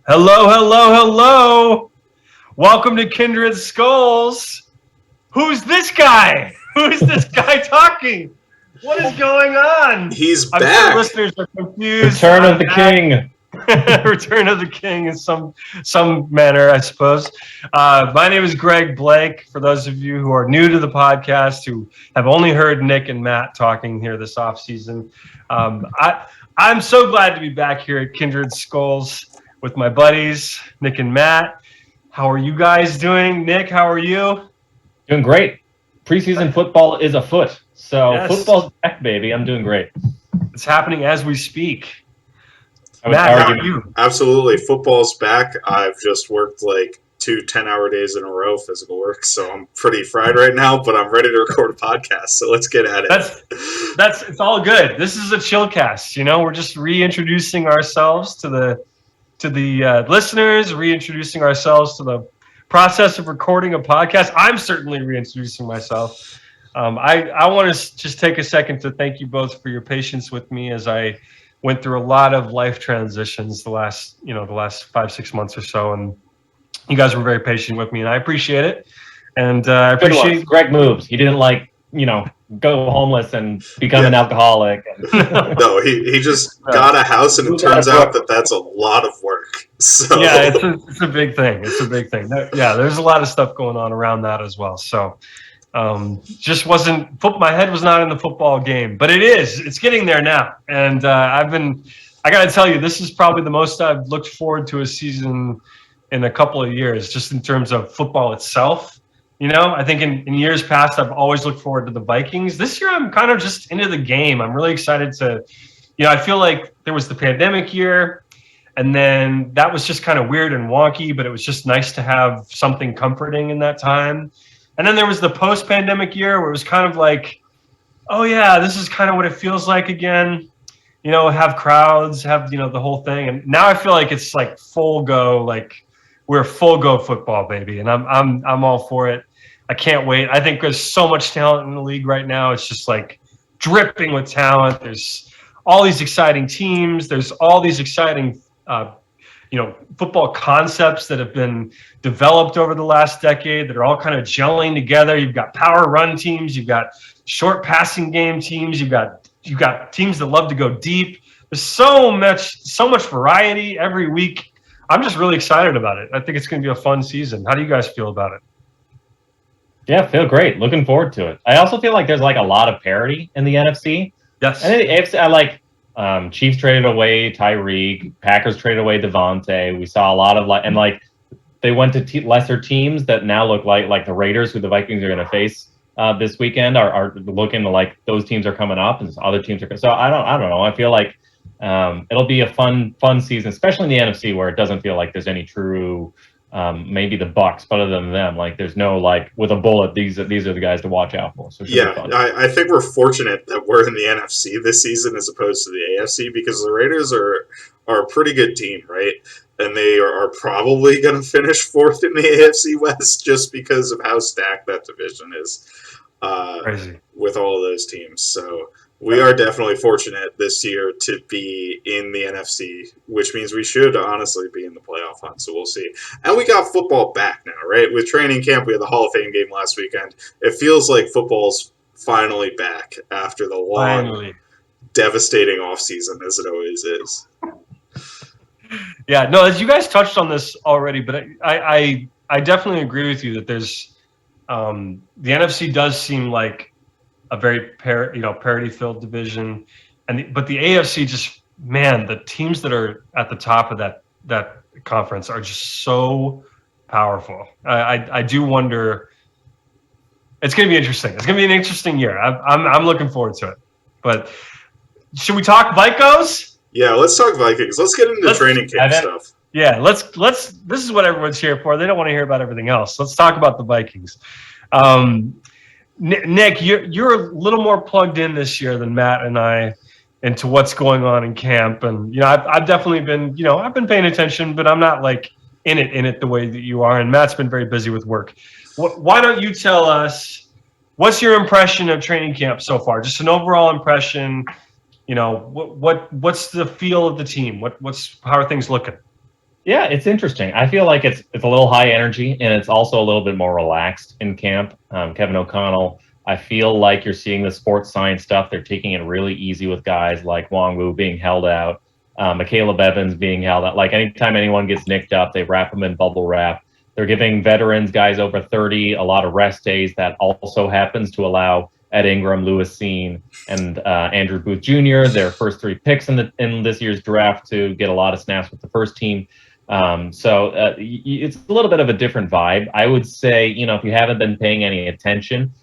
Hello, hello, hello. Welcome to Kindred Skulls. Who's this guy? Who's this guy talking? What is going on? He's I'm back. sure listeners are confused. Return of the King. Return of the King in some manner, I suppose. My name is Gregg Blake. For those of you who are new to the podcast, who have only heard Nick and Matt talking here this off season, I'm so glad to be back here at Kindred Skulls with my buddies, Nick and Matt. How are you guys doing? Nick, how are you? Doing great. Preseason football is afoot. So Yes. Football's back, baby. I'm doing great. It's happening as we speak. I would Matt, how argue- are you? Absolutely. Football's back. I've just worked like 2 10-hour days in a row physical work, so I'm pretty fried right now, but I'm ready to record a podcast, so let's get at it. It's all good. This is a chill cast, you know. We're just reintroducing ourselves to the listeners, reintroducing ourselves to the process of recording a podcast. I'm certainly reintroducing myself. I want to just take a second to thank you both for your patience with me as I went through a lot of life transitions the last 5-6 months or so, and you guys were very patient with me, and I appreciate it. And I appreciate Greg moves. He didn't go homeless and become an alcoholic. No, he just got a house, and it turns out that that's a lot of work. So yeah, it's a big thing. It's a big thing. Yeah, there's a lot of stuff going on around that as well. So just wasn't my head was not in the football game, but it's getting there now. And I got to tell you, this is probably the most I've looked forward to a season in a couple of years, just in terms of football itself. You know, I think in years past, I've always looked forward to the Vikings. This year, I'm kind of just into the game. I'm really excited to, I feel like there was the pandemic year, and then that was just kind of weird and wonky, but it was just nice to have something comforting in that time. And then there was the post-pandemic year where it was kind of like, oh yeah, this is kind of what it feels like again. You know, have crowds, have, the whole thing. And now I feel like it's like full go, like we're full go football, baby. And I'm all for it. I can't wait. I think there's so much talent in the league right now. It's just like dripping with talent. There's all these exciting teams. There's all these exciting football concepts that have been developed over the last decade that are all kind of gelling together. You've got power run teams, you've got short passing game teams, you've got teams that love to go deep. There's so much variety every week. I'm just really excited about it. I think it's going to be a fun season. How do you guys feel about it? Yeah, feel great. Looking forward to it. I also feel like there's like a lot of parity in the NFC. Yes. And the AFC, I like Chiefs traded away Tyreek, Packers traded away Devontae. We saw a lot of they went to lesser teams that now look like the Raiders, who the Vikings are going to face this weekend, are looking like those teams are coming up, and other teams are. So I don't know. I feel like it'll be a fun season, especially in the NFC, where it doesn't feel like there's any true. Maybe the Bucks, but other than them, like there's no with a bullet. These are the guys to watch out for. So I think we're fortunate that we're in the NFC this season as opposed to the AFC, because the Raiders are a pretty good team, right? And they are probably going to finish fourth in the AFC West just because of how stacked that division is. Crazy. With all of those teams. So we are definitely fortunate this year to be in the NFC, which means we should honestly be in the playoff hunt. So we'll see. And we got football back now, right? With training camp, we had the Hall of Fame game last weekend. It feels like football's finally back after the long, devastating offseason, as it always is. Yeah, no, as you guys touched on this already, but I definitely agree with you that there's the NFC does seem like a very parity-filled division, but the AFC just, man, the teams that are at the top of that conference are just so powerful. I do wonder. It's going to be interesting. It's going to be an interesting year. I'm looking forward to it. But should we talk Vikos? Yeah, let's talk Vikings. Let's get into training camp stuff. Yeah, let's. This is what everyone's here for. They don't want to hear about everything else. Let's talk about the Vikings. Nick, you're a little more plugged in this year than Matt and I into what's going on in camp, and I've definitely been I've been paying attention, but I'm not like in it the way that you are. And Matt's been very busy with work. Why don't you tell us what's your impression of training camp so far? Just an overall impression. What's the feel of the team? How are things looking? Yeah, it's interesting. I feel like it's a little high energy, and it's also a little bit more relaxed in camp. Kevin O'Connell, I feel like you're seeing the sports science stuff. They're taking it really easy with guys like Wongwu being held out, Caleb Evans being held out. Like anytime anyone gets nicked up, they wrap them in bubble wrap. They're giving veterans, guys over 30, a lot of rest days. That also happens to allow Ed Ingram, Lewis Seen, and Andrew Booth Jr., their first 3 picks in this year's draft, to get a lot of snaps with the first team. It's a little bit of a different vibe. I would say, if you haven't been paying any attention,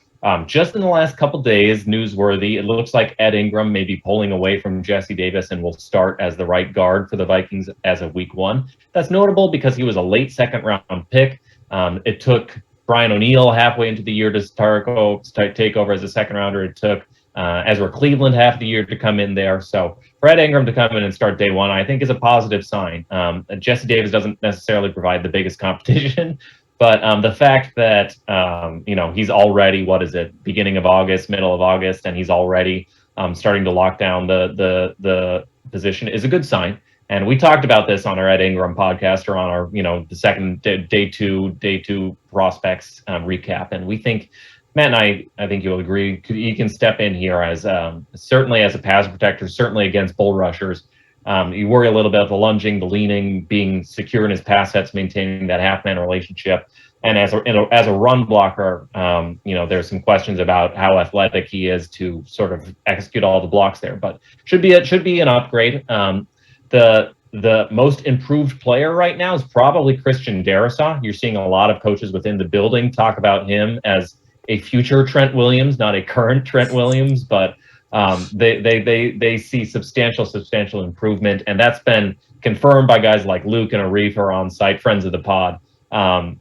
just in the last couple days, newsworthy, it looks like Ed Ingram may be pulling away from Jesse Davis and will start as the right guard for the Vikings as of week 1. That's notable because he was a late second-round pick. It took Brian O'Neill halfway into the year to take over as a second-rounder. It took Ezra Cleveland half the year to come in there. So for Ed Ingram to come in and start day 1, I think is a positive sign. Jesse Davis doesn't necessarily provide the biggest competition, but the fact that he's already, beginning of August, middle of August, and he's already starting to lock down the position is a good sign. And we talked about this on our Ed Ingram podcast, or on our the second day two prospects recap, and we think, Matt and I think you'll agree, he can step in here as certainly as a pass protector, certainly against bull rushers. You worry a little bit about the lunging, the leaning, being secure in his pass sets, maintaining that half-man relationship. And as a run blocker, there's some questions about how athletic he is to sort of execute all the blocks there. But should be an upgrade. The most improved player right now is probably Christian Darason. You're seeing a lot of coaches within the building talk about him as a future Trent Williams, not a current Trent Williams, but they see substantial improvement, and that's been confirmed by guys like Luke and Arif, who are on site, friends of the pod,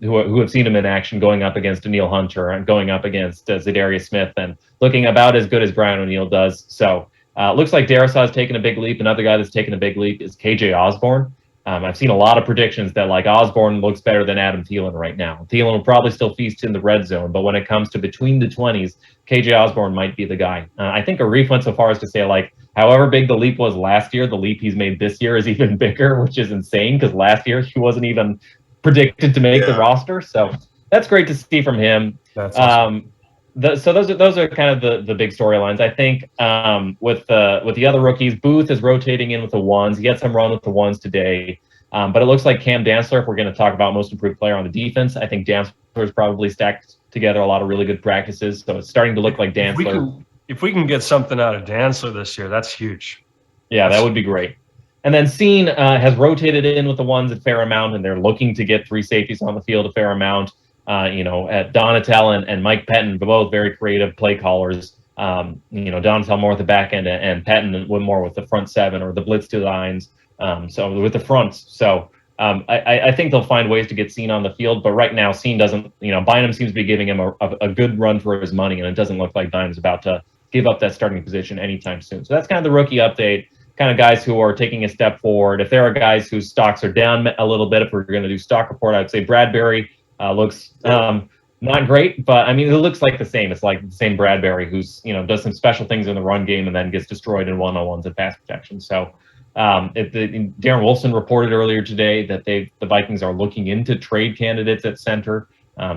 who have seen him in action, going up against Daniil Hunter and going up against Zadarius Smith, and looking about as good as Brian O'Neill does. So looks like Darason has taken a big leap. Another guy that's taken a big leap is KJ Osborne. I've seen a lot of predictions that Osborne looks better than Adam Thielen right now. Thielen will probably still feast in the red zone, but when it comes to between the 20s, KJ Osborne might be the guy. I think Arif went so far as to say, however big the leap was last year, the leap he's made this year is even bigger, which is insane because last year he wasn't even predicted to make the roster. So that's great to see from him. That's awesome. So those are kind of the big storylines. I think with the other rookies, Booth is rotating in with the ones. He had some run with the ones today, but it looks like Cam Dantzler, if we're going to talk about most improved player on the defense, I think Dantzler's probably stacked together a lot of really good practices. So it's starting to look like Dantzler. If we can get something out of Dantzler this year, that's huge. Yeah, that would be great. And then Seen has rotated in with the ones at fair amount, and they're looking to get 3 safeties on the field a fair amount. At Donatel and Mike Pettin, both very creative play callers. Donatel more at the back end, and Pettin more with the front 7 or the blitz 2 lines. So with the fronts. So I think they'll find ways to get Seen on the field. But right now, Seen doesn't. Bynum seems to be giving him a good run for his money, and it doesn't look like Bynum's about to give up that starting position anytime soon. So that's kind of the rookie update. Kind of guys who are taking a step forward. If there are guys whose stocks are down a little bit, if we're going to do stock report, I'd say Bradbury looks not great, but I mean, it looks like the same. It's like the same Bradbury who's, does some special things in the run game and then gets destroyed in one-on-ones and pass protection. So Darren Olson reported earlier today that the Vikings are looking into trade candidates at center.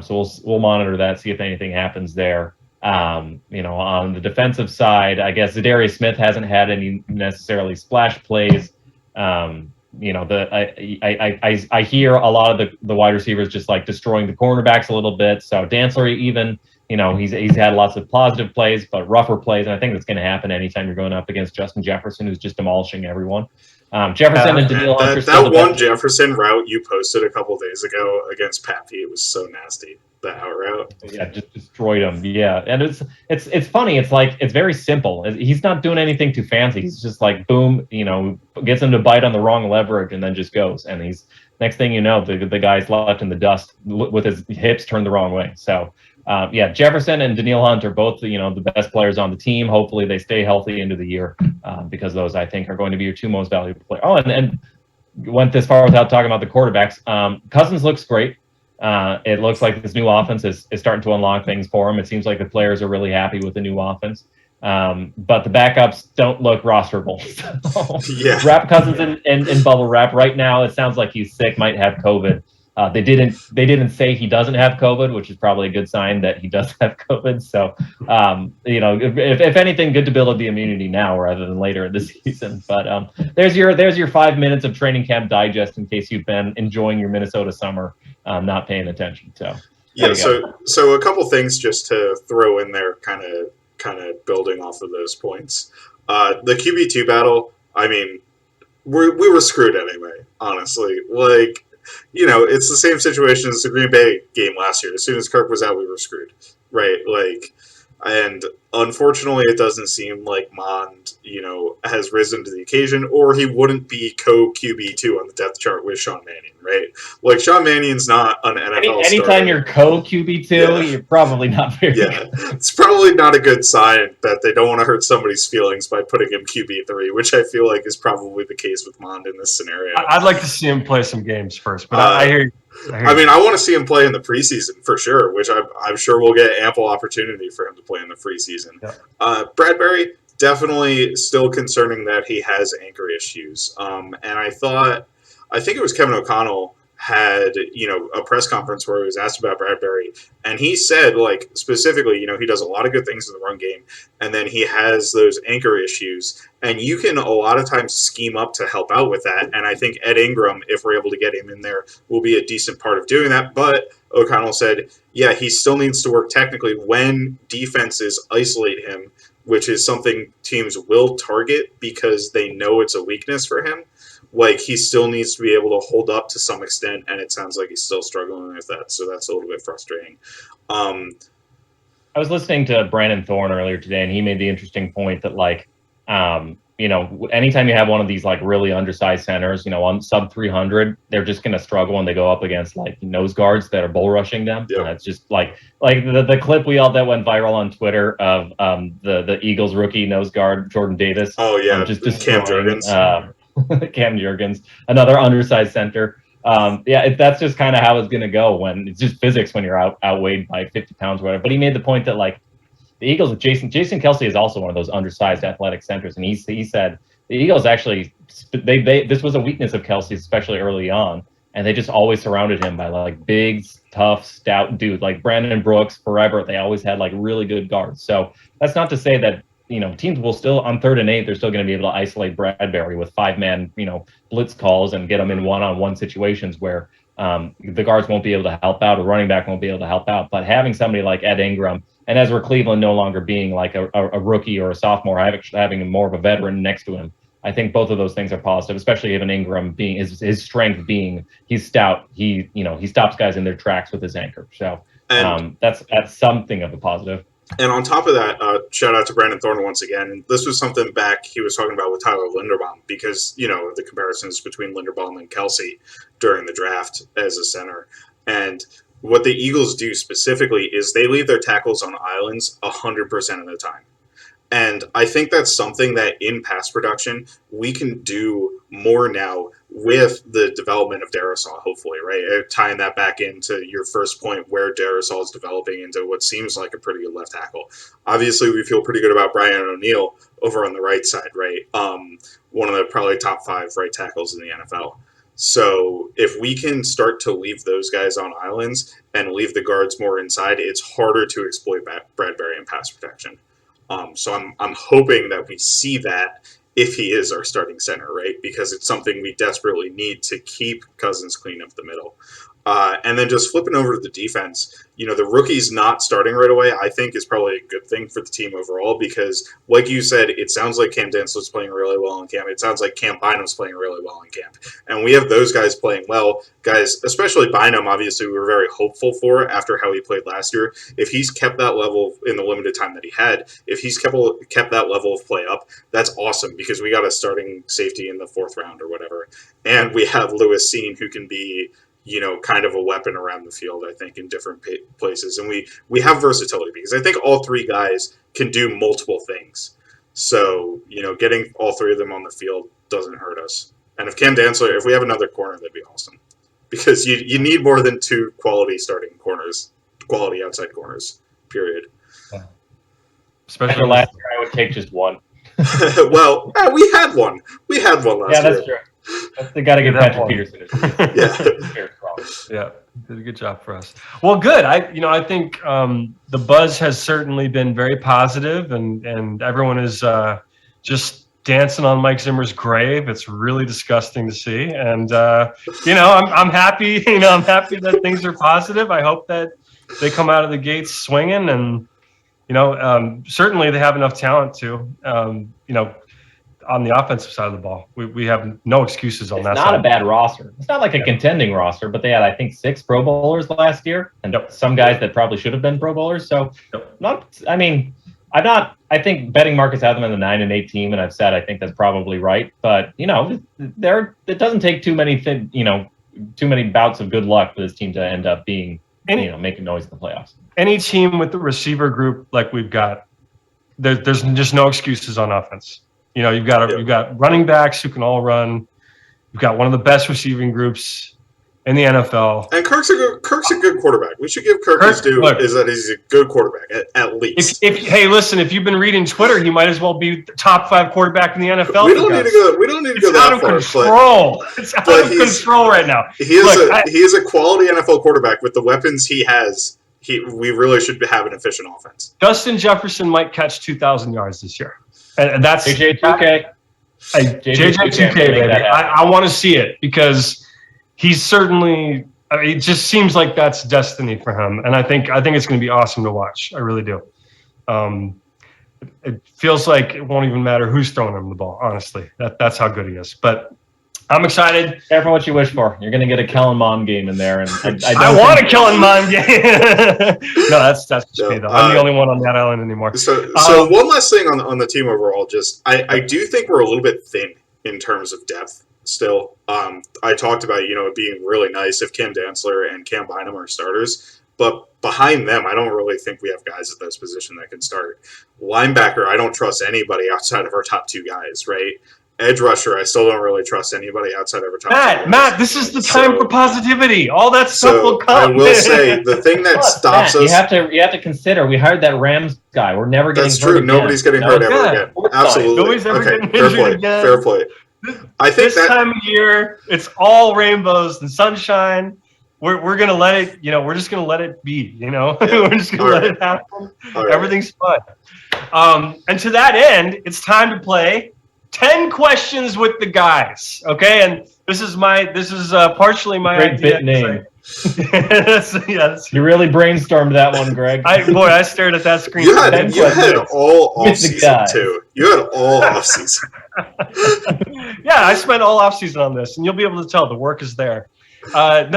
So we'll monitor that, see if anything happens there. On the defensive side, I guess Zadarius Smith hasn't had any necessarily splash plays. I hear a lot of the wide receivers just destroying the cornerbacks a little bit. So Dantzler, even, he's had lots of positive plays, but rougher plays. And I think that's going to happen anytime you're going up against Justin Jefferson, who's just demolishing everyone. Jefferson and Daniil Hunter. That one Jefferson route you posted a couple days ago against Pappy, it was so nasty. The out route. Yeah, just destroyed him. Yeah, and it's funny. It's very simple. He's not doing anything too fancy. He's just boom, gets him to bite on the wrong leverage and then just goes. And he's next thing you know, the guy's left in the dust with his hips turned the wrong way. So Jefferson and Daniil Hunt are both the best players on the team. Hopefully they stay healthy into the year because those I think are going to be your 2 most valuable players. Oh, and went this far without talking about the quarterbacks. Cousins looks great. It looks like this new offense is starting to unlock things for him. It seems like the players are really happy with the new offense. But the backups don't look rosterable. So, Yeah. Wrap Cousins in bubble wrap right now. It sounds like he's sick, might have COVID. They didn't say he doesn't have COVID, which is probably a good sign that he does have COVID. So, if anything, good to build up the immunity now rather than later in the season. But there's your 5 minutes of training camp digest in case you've been enjoying your Minnesota summer, not paying attention. So yeah. So a couple things just to throw in there, kind of building off of those points. The QB2 battle. I mean, we were screwed anyway. Honestly, like. It's the same situation as the Green Bay game last year. As soon as Kirk was out, we were screwed, right? Like, and unfortunately, it doesn't seem like Mond, has risen to the occasion, or he wouldn't be co-QB2 on the depth chart with Sean Mannion, right? Like, Sean Mannion's not an NFL Anytime starter. you're co-QB2, you're probably not very good. It's probably not a good sign that they don't want to hurt somebody's feelings by putting him QB3, which I feel like is probably the case with Mond in this scenario. I'd like to see him play some games first, but I hear you. I want to see him play in the preseason for sure, which I'm sure we'll get ample opportunity for him to play in the preseason. Yeah. Bradbury, definitely still concerning that he has anchor issues. And I think it was Kevin O'Connell had, a press conference where he was asked about Bradbury, and he said, like, specifically, he does a lot of good things in the run game, and then he has those anchor issues, and you can a lot of times scheme up to help out with that, and I think Ed Ingram, if we're able to get him in there, will be a decent part of doing that, but O'Connell said, yeah, he still needs to work technically when defenses isolate him, which is something teams will target because they know it's a weakness for him. Like, he still needs to be able to hold up to some extent, and it sounds like he's still struggling with that, so that's a little bit frustrating. I was listening to Brandon Thorne earlier today, and he made the interesting point that, like, anytime you have one of these, like, really undersized centers, on sub 300, they're just going to struggle when they go up against, like, nose guards that are bull rushing them. Yep. It's just like the clip that went viral on Twitter of the Eagles rookie nose guard, Jordan Davis. Oh, yeah, just Cam Jurgens. Cam Jurgens, another undersized center. That's just kind of how it's going to go when it's just physics when you're outweighed by 50 pounds or whatever. But he made the point that, like, the Eagles with Jason Kelce is also one of those undersized athletic centers, and he said the Eagles actually this was a weakness of Kelce's, especially early on, and they just always surrounded him by, like, big, tough, stout dude like Brandon Brooks. Forever, they always had, like, really good guards. So that's not to say that teams will still, on 3rd and 8, they're still going to be able to isolate Bradbury with 5-man, blitz calls and get them in one-on-one situations where the guards won't be able to help out, a running back won't be able to help out. But having somebody like Ed Ingram, and as we're Cleveland no longer being like a rookie or a sophomore, having more of a veteran next to him, I think both of those things are positive, especially even Ingram being his strength being he's stout. He stops guys in their tracks with his anchor. So that's something of a positive. And on top of that, shout out to Brandon Thorne once again. And this was something back he was talking about with Tyler Linderbaum because, the comparisons between Linderbaum and Kelce during the draft as a center. And what the Eagles do specifically is they leave their tackles on islands 100% of the time. And I think that's something that in pass production, we can do more now with the development of Darason, hopefully, right? Tying that back into your first point where Darason is developing into what seems like a pretty good left tackle. Obviously, we feel pretty good about Brian O'Neill over on the right side, right? One of the probably top 5 right tackles in the NFL. So if we can start to leave those guys on islands and leave the guards more inside, it's harder to exploit Bradbury in pass protection. So I'm hoping that we see that if he is our starting center, right? Because it's something we desperately need to keep Cousins clean up the middle. And then just flipping over to the defense, the rookies not starting right away, I think is probably a good thing for the team overall because, like you said, it sounds like Cam Dantzler's playing really well in camp. It sounds like Cam Bynum's playing really well in camp. And we have those guys playing well. Guys, especially Bynum, obviously, we were very hopeful for after how he played last year. If he's kept that level in the limited time that he had, if he's kept that level of play up, that's awesome because we got a starting safety in the 4th round or whatever. And we have Lewis Seen who can be kind of a weapon around the field, I think, in different places. And we have versatility because I think all 3 guys can do multiple things. So, getting all 3 of them on the field doesn't hurt us. And if we have another corner, that'd be awesome. Because you need more than 2 quality starting corners, quality outside corners, period. especially After last year, I would take just one. Well, we had one. We had one last year. Yeah, that's true. They got to get that Patrick one. Peterson. Yeah. Yeah, did a good job for us. Well, good. I think the buzz has certainly been very positive, and everyone is just dancing on Mike Zimmer's grave. It's really disgusting to see, and I'm happy. I'm happy that things are positive. I hope that they come out of the gates swinging, and certainly they have enough talent to. On the offensive side of the ball, we have no excuses on that It's side. not a bad roster. It's not like a contending roster, but they had, I think, 6 Pro Bowlers last year, and some guys that probably should have been Pro Bowlers. So, I think betting markets have them in the 9-8 team, and I've said I think that's probably right. But it doesn't take too many bouts of good luck for this team to end up being making noise in the playoffs. Any team with the receiver group like we've got, there's just no excuses on offense. You've got running backs who can all run. You've got one of the best receiving groups in the NFL. And Kirk's a good quarterback. We should give Kirk his due. Is that he's a good quarterback at least. Hey, listen, if you've been reading Twitter, he might as well be the top 5 quarterback in the NFL. We don't need to go that far. It's out of control right now. He is a quality NFL quarterback with the weapons he has. We really should have an efficient offense. Justin Jefferson might catch 2,000 yards this year. And that's JJ2K. JJ2K, baby. I want to see it because he's certainly. It just seems like that's destiny for him, and I think it's going to be awesome to watch. I really do. It feels like it won't even matter who's throwing him the ball. Honestly, that's how good he is. But I'm excited. Careful what you wish for. You're going to get a Kellen Mond game in there, and I want a Kellen Mond game. No, that's just me though. I'm the only one on that island anymore. So one last thing on the team overall. Just I do think we're a little bit thin in terms of depth still. I talked about it being really nice if Cam Dantzler and Cam Bynum are starters, but behind them, I don't really think we have guys at those positions that can start. Linebacker, I don't trust anybody outside of our top 2 guys. Right. Edge rusher, I still don't really trust anybody outside of our top 2 guys. Matt, this is the time for positivity. All that stuff will come. I will say the thing that stops us. You have to consider. We hired that Rams guy. We're never getting. That's true. Nobody's getting hurt ever again. Absolutely. Nobody's ever getting injured again. Fair play. I think this time of year, it's all rainbows and sunshine. We're gonna let it. We're just gonna let it be. Yeah. We're just gonna let it happen. Right. Everything's fun. And to that end, it's time to play 10 questions with the guys. Okay, and this is partially my great idea. Bit name. Yes. You really brainstormed that one, Greg. I stared at that screen. You had all off season too. You had all off season. Yeah, I spent all off season on this, and you'll be able to tell the work is there. I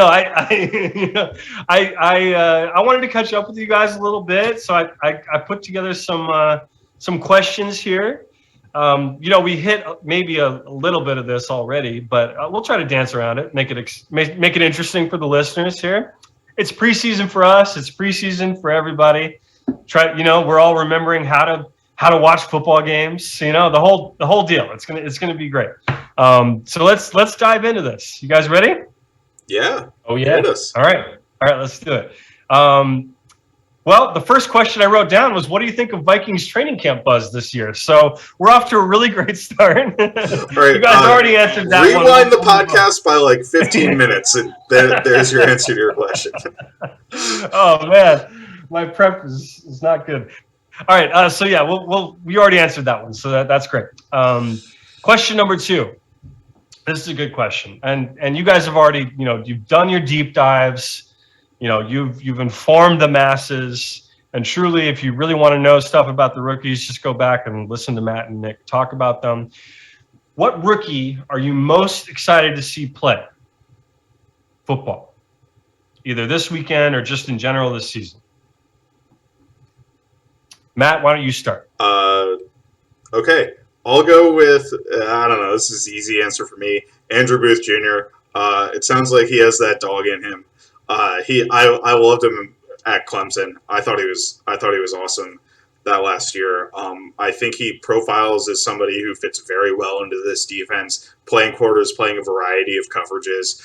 wanted to catch up with you guys a little bit, so I put together some questions here. We hit maybe a little bit of this already, but we'll try to dance around it, make it interesting for the listeners here. It's preseason for us. It's preseason for everybody. We're all remembering how to watch football games. The whole deal. It's gonna be great. So let's dive into this. You guys ready? Yeah. Oh yeah. All right. Let's do it. Well, the first question I wrote down was, what do you think of Vikings training camp buzz this year? So we're off to a really great start. Right, you guys already answered that one. Rewind the podcast by like 15 minutes, and there's your answer to your question. Oh, man. My prep is not good. All right. So, yeah, we already answered that one. So that's great. Question number 2. This is a good question. And you guys have already, you've done your deep dives. You've informed the masses, and truly, if you really want to know stuff about the rookies, just go back and listen to Matt and Nick talk about them. What rookie are you most excited to see play football, either this weekend or just in general this season? Matt, why don't you start? Okay, I'll go with I don't know. This is an easy answer for me. Andrew Booth Jr. It sounds like he has that dog in him. I loved him at Clemson. I thought he was awesome. that last year. I think he profiles as somebody who fits very well into this defense, playing quarters, playing a variety of coverages.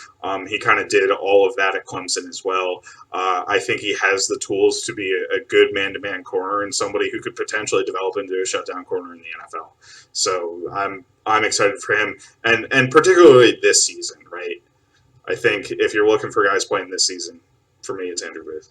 He kind of did all of that at Clemson as well. I think he has the tools to be a good man-to-man corner and somebody who could potentially develop into a shutdown corner in the NFL. So I'm excited for him, and particularly this season, right? I think if you're looking for guys playing this season, for me, it's Andrew Booth.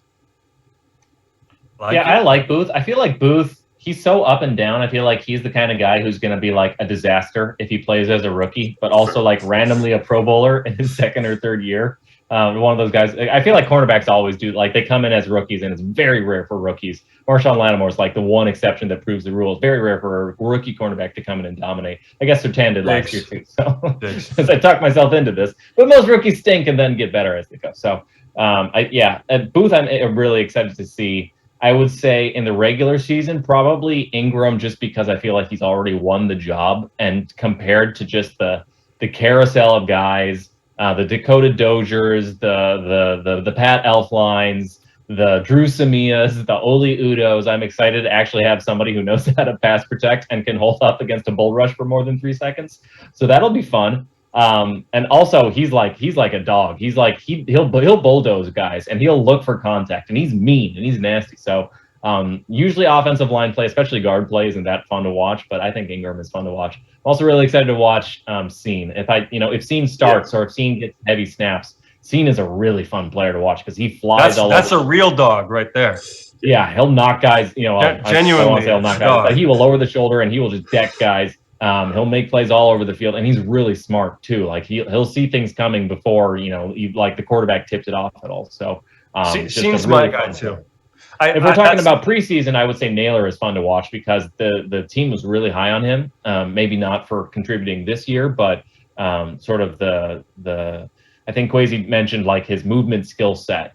I like Booth. I feel like Booth, he's so up and down. I feel like he's the kind of guy who's going to be like a disaster if he plays as a rookie, but also like randomly a Pro Bowler in his second or third year. One of those guys. I feel like cornerbacks always do. Like they come in as rookies, and it's very rare for rookies. Marshawn Lattimore is like the one exception that proves the rule. It's very rare for a rookie cornerback to come in and dominate. I guess Sertan did last year too. So as I talked myself into this, but most rookies stink and then get better as they go. So at Booth, I'm really excited to see. I would say in the regular season, probably Ingram, just because I feel like he's already won the job, and compared to just the carousel of guys, the Dakota Dozers, the Pat Elflines, the Drew Samias, the Oli Udos, I'm excited to actually have somebody who knows how to pass protect and can hold up against a bull rush for more than 3 seconds. So that'll be fun. And also he's like a dog. He's like he'll bulldoze guys, and he'll look for contact, and he's mean and he's nasty. So usually offensive line play, especially guard play, isn't that fun to watch, but I think Ingram is fun to watch. I'm also really excited to watch Scene. If Scene starts or if Scene gets heavy snaps, Scene is a really fun player to watch because he flies all over. That's a real dog right there. Yeah, he'll knock guys, genuinely, I don't want to say he'll knock guys, but he will lower the shoulder and he will just deck guys. He'll make plays all over the field, and he's really smart too. Like he'll see things coming before the quarterback tipped it off at all. So seems really my guy too. If we're talking about preseason, I would say Naylor is fun to watch because the team was really high on him. Maybe not for contributing this year, but sort of the I think Kwesi mentioned like his movement skill set.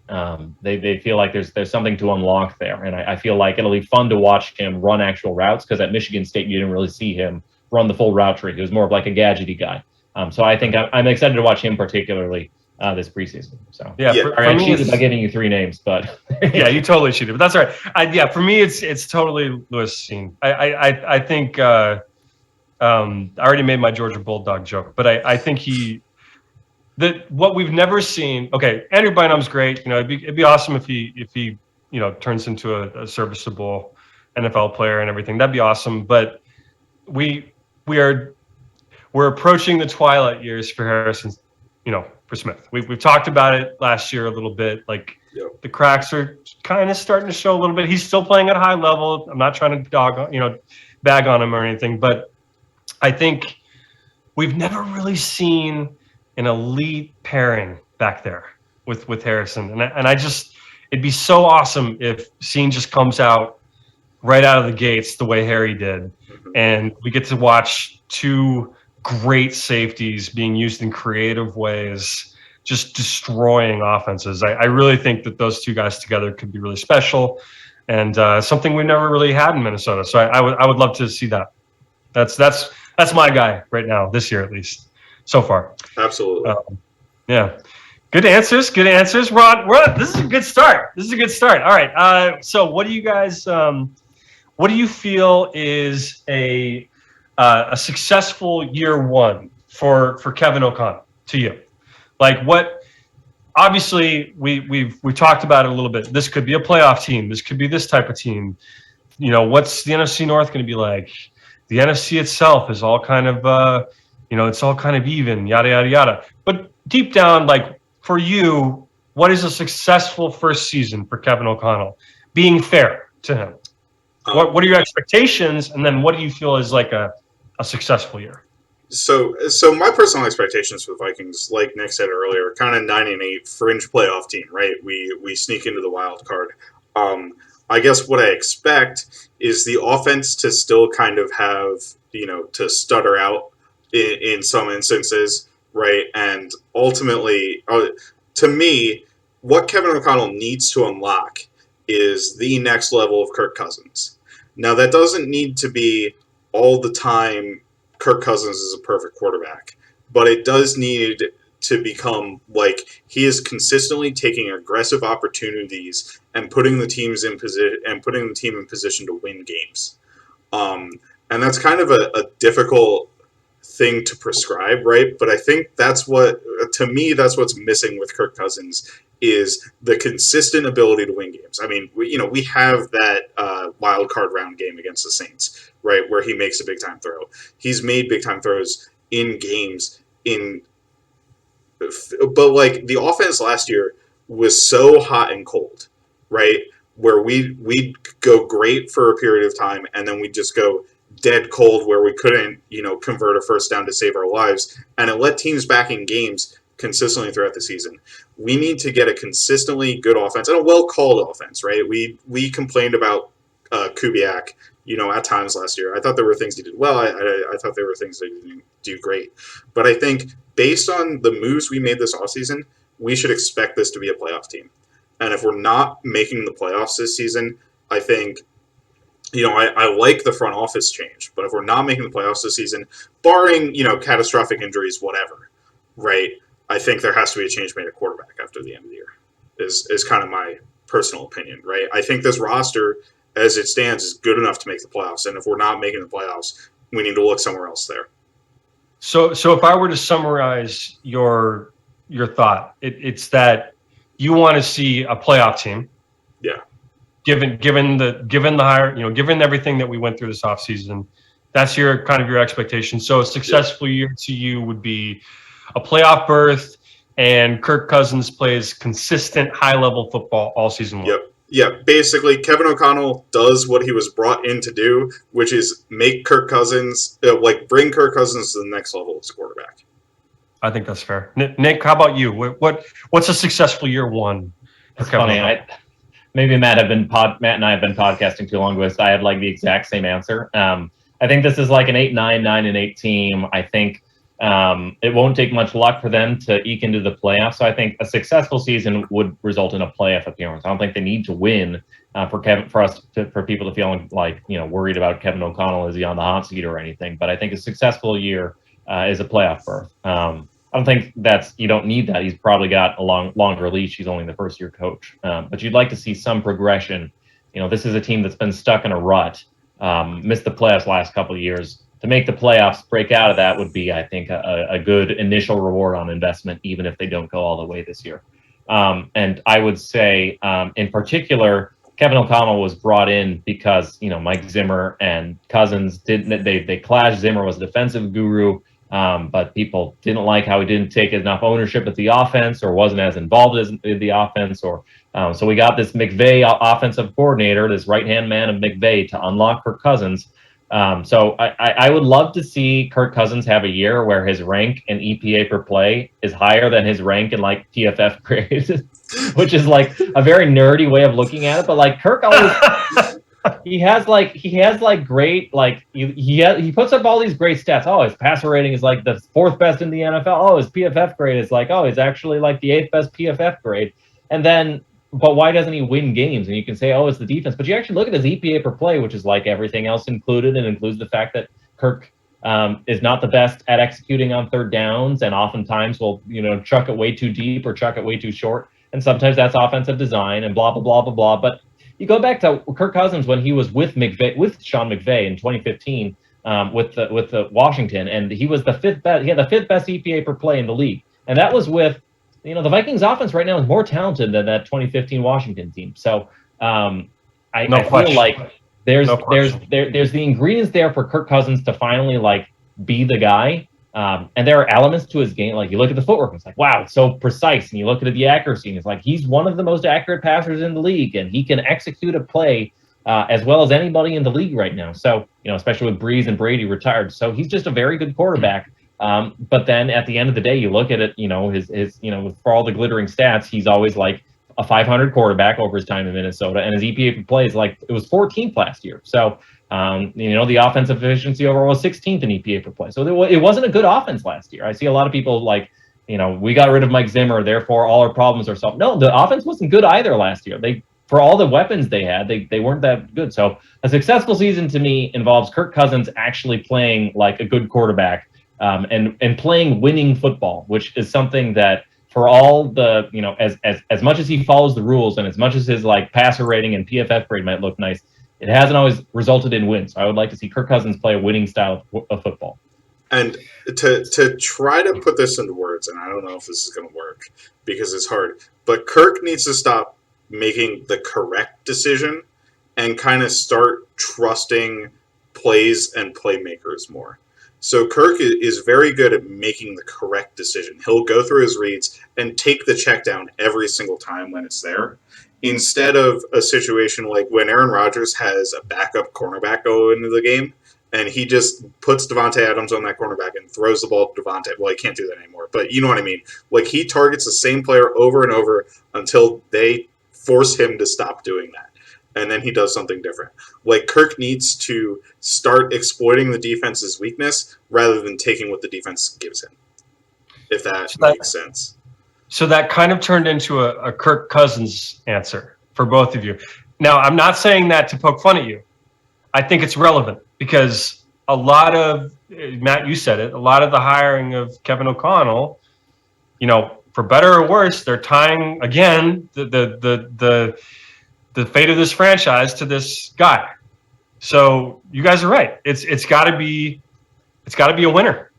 They feel like there's something to unlock there, and I feel like it'll be fun to watch him run actual routes because at Michigan State you didn't really see him run the full route tree. He was more of like a gadgety guy. So I think I'm excited to watch him particularly this preseason. So I cheated by giving you 3 names, but yeah, you totally cheated, but that's all right. For me, it's totally Lewis Scene. I think I already made my Georgia Bulldog joke, but I think what we've never seen. Okay, Andrew Bynum's great. It'd be awesome if he turns into a serviceable NFL player and everything. That'd be awesome, but we're approaching the twilight years for Harrison, for Smith. We've talked about it last year a little bit. Like the cracks are kind of starting to show a little bit. He's still playing at a high level. I'm not trying to bag on him or anything, but I think we've never really seen an elite pairing back there with Harrison. And it'd be so awesome if Scene just comes out right out of the gates the way Harry did. And we get to watch 2 great safeties being used in creative ways, just destroying offenses. I really think that those 2 guys together could be really special, and something we never really had in Minnesota. So I would love to see that. That's my guy right now, this year at least, so far. Absolutely. Yeah. Good answers. Rod, this is a good start. All right. So what do you guys? What do you feel is a successful year 1 for Kevin O'Connell to you? Like what? Obviously, we talked about it a little bit. This could be a playoff team. This could be this type of team. What's the NFC North going to be like? The NFC itself is all kind of it's all kind of even. Yada yada yada. But deep down, like for you, what is a successful first season for Kevin O'Connell? Being fair to him. What are your expectations, and then what do you feel is like a successful year? So my personal expectations for the Vikings, like Nick said earlier, kind of 9-8 fringe playoff team, right? We sneak into the wild card. I guess what I expect is the offense to still kind of have to stutter out in some instances, right? And ultimately, to me, what Kevin O'Connell needs to unlock is the next level of Kirk Cousins. Now, that doesn't need to be all the time Kirk Cousins is a perfect quarterback, but it does need to become like he is consistently taking aggressive opportunities and putting the team in position to win games. And that's kind of a difficult thing to prescribe, right? But I think that's to me, that's what's missing with Kirk Cousins is the consistent ability to win games. I mean, we have that wild card round game against the Saints, right, where he makes a big time throw. He's made big time throws in games but like the offense last year was so hot and cold, right? Where we'd go great for a period of time and then we'd just go dead cold where we couldn't, convert a first down to save our lives. And it let teams back in games consistently throughout the season. We need to get a consistently good offense and a well-called offense, right? We complained about Kubiak, at times last year. I thought there were things he did well. I thought there were things that he didn't do great. But I think based on the moves we made this offseason, we should expect this to be a playoff team. And if we're not making the playoffs this season, I think, I like the front office change. But if we're not making the playoffs this season, barring, catastrophic injuries, whatever, right, I think there has to be a change made at quarterback after the end of the year is kind of my personal opinion, right? I think this roster, as it stands, is good enough to make the playoffs. And if we're not making the playoffs, we need to look somewhere else there. So if I were to summarize your thought, it's that you want to see a playoff team. Yeah. Given the hire, given everything that we went through this offseason, that's your expectation. So a successful year to you would be a playoff berth, and Kirk Cousins plays consistent high-level football all season long. Yep. Yeah, basically, Kevin O'Connell does what he was brought in to do, which is make Kirk Cousins, bring Kirk Cousins to the next level as a quarterback. I think that's fair. Nick, how about you? What's a successful year one? It's funny. Maybe Matt and I have been podcasting too long with. I had the exact same answer. I think this is like an 8-9, 9-8 team. I think it won't take much luck for them to eke into the playoffs. So I think a successful season would result in a playoff appearance. I don't think they need to win for people to feel worried about Kevin O'Connell. Is he on the hot seat or anything? But I think a successful year is a playoff berth. I don't think you don't need that. He's probably got a longer leash. He's only the first year coach. But you'd like to see some progression. This is a team that's been stuck in a rut, missed the playoffs last couple of years. To make the playoffs, break out of that would be, I think, a good initial reward on investment, even if they don't go all the way this year. And I would say, in particular, Kevin O'Connell was brought in because, Mike Zimmer and Cousins they clashed. Zimmer was a defensive guru, but people didn't like how he didn't take enough ownership of the offense or wasn't as involved in the offense. So we got this McVay offensive coordinator, this right-hand man of McVay, to unlock Kirk Cousins. So I would love to see Kirk Cousins have a year where his rank in EPA per play is higher than his rank in PFF grade, which is a very nerdy way of looking at it. But Kirk always he has great he puts up all these great stats. Oh, his passer rating is the fourth best in the NFL. Oh, his PFF grade is he's actually the eighth best PFF grade. And then but why doesn't he win games? And you can say, oh, it's the defense. But you actually look at his EPA per play, which is everything else included, and includes the fact that Kirk is not the best at executing on third downs, and oftentimes will chuck it way too deep or chuck it way too short. And sometimes that's offensive design and blah, blah, blah, blah, blah. But you go back to Kirk Cousins when he was with Sean McVay in 2015 with the Washington, and he was the fifth best. He had the fifth best EPA per play in the league, and that was with the Vikings offense right now is more talented than that 2015 Washington team. So I feel like there's the ingredients there for Kirk Cousins to finally be the guy. And there are elements to his game. You look at the footwork, it's wow, it's so precise. And you look at the accuracy, and it's he's one of the most accurate passers in the league, and he can execute a play as well as anybody in the league right now. So, especially with Breeze and Brady retired. So he's just a very good quarterback. But then at the end of the day, you look at it, his for all the glittering stats, he's always a 500 quarterback over his time in Minnesota, and his EPA per play is it was 14th last year. So, the offensive efficiency overall was 16th in EPA per play. So it wasn't a good offense last year. I see a lot of people we got rid of Mike Zimmer, therefore all our problems are solved. No, the offense wasn't good either last year. For all the weapons they had, they weren't that good. So a successful season to me involves Kirk Cousins actually playing like a good quarterback. and playing winning football, which is something that for all the, as much as he follows the rules and as much as his like passer rating and PFF grade might look nice, it hasn't always resulted in wins. So I would like to see Kirk Cousins play a winning style of football. And to try to put this into words, and I don't know if this is going to work because it's hard, but Kirk needs to stop making the correct decision and kind of start trusting plays and playmakers more. So Kirk is very good at making the correct decision. He'll go through his reads and take the check down every single time when it's there, instead of a situation like when Aaron Rodgers has a backup cornerback go into the game, and he just puts Devontae Adams on that cornerback and throws the ball to Devontae. Well, he can't do that anymore, but you know what I mean. Like, he targets the same player over and over until they force him to stop doing that. And then he does something different. Like, Kirk needs to start exploiting the defense's weakness rather than taking what the defense gives him, if that makes sense. So that kind of turned into a Kirk Cousins answer for both of you. Now, I'm not saying that to poke fun at you. I think it's relevant because a lot of, Matt, you said it, a lot of the hiring of Kevin O'Connell, for better or worse, they're tying, again, the fate of this franchise to this guy. So you guys are right. It's got to be a winner.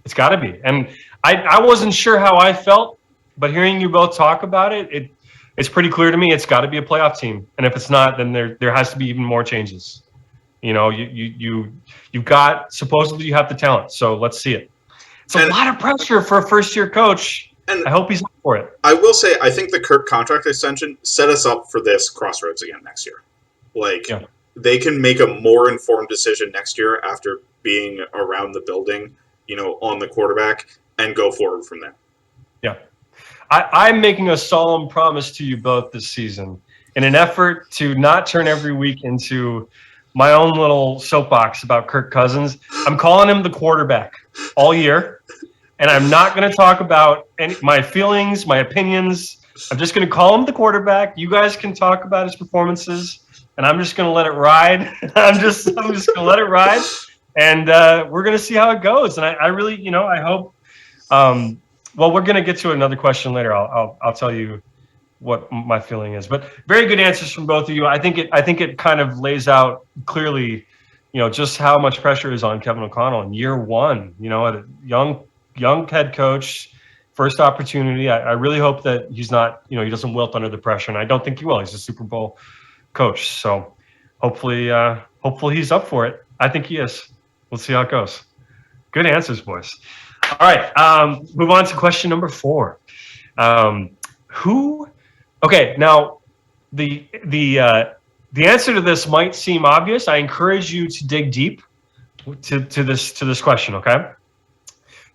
It's got to be. And I wasn't sure how I felt, but hearing you both talk about it, it's pretty clear to me it's got to be a playoff team. And if it's not, then there has to be even more changes. You've got, supposedly you have the talent, so let's see it. It's a lot of pressure for a first-year coach, and I hope he's up for it. I will say, I think the Kirk contract extension set us up for this crossroads again next year. They can make a more informed decision next year after being around the building, on the quarterback, and go forward from there. Yeah. I'm making a solemn promise to you both this season in an effort to not turn every week into my own little soapbox about Kirk Cousins. I'm calling him the quarterback all year, and I'm not going to talk about my feelings, my opinions. I'm just going to call him the quarterback. You guys can talk about his performances, and I'm just going to let it ride. I'm just going to let it ride, and we're going to see how it goes. And I really, I hope. Well, we're going to get to another question later. I'll tell you what my feeling is, but very good answers from both of you. I think it kind of lays out clearly, just how much pressure is on Kevin O'Connell in year one. A young head coach, first opportunity. I really hope that he's not, he doesn't wilt under the pressure, and I don't think he will. He's a Super Bowl coach, so hopefully he's up for it. I think he is. We'll see how it goes. Good answers, boys. All right, move on to question number 4. Okay, now the answer to this might seem obvious. I encourage you to dig deep to this question. Okay,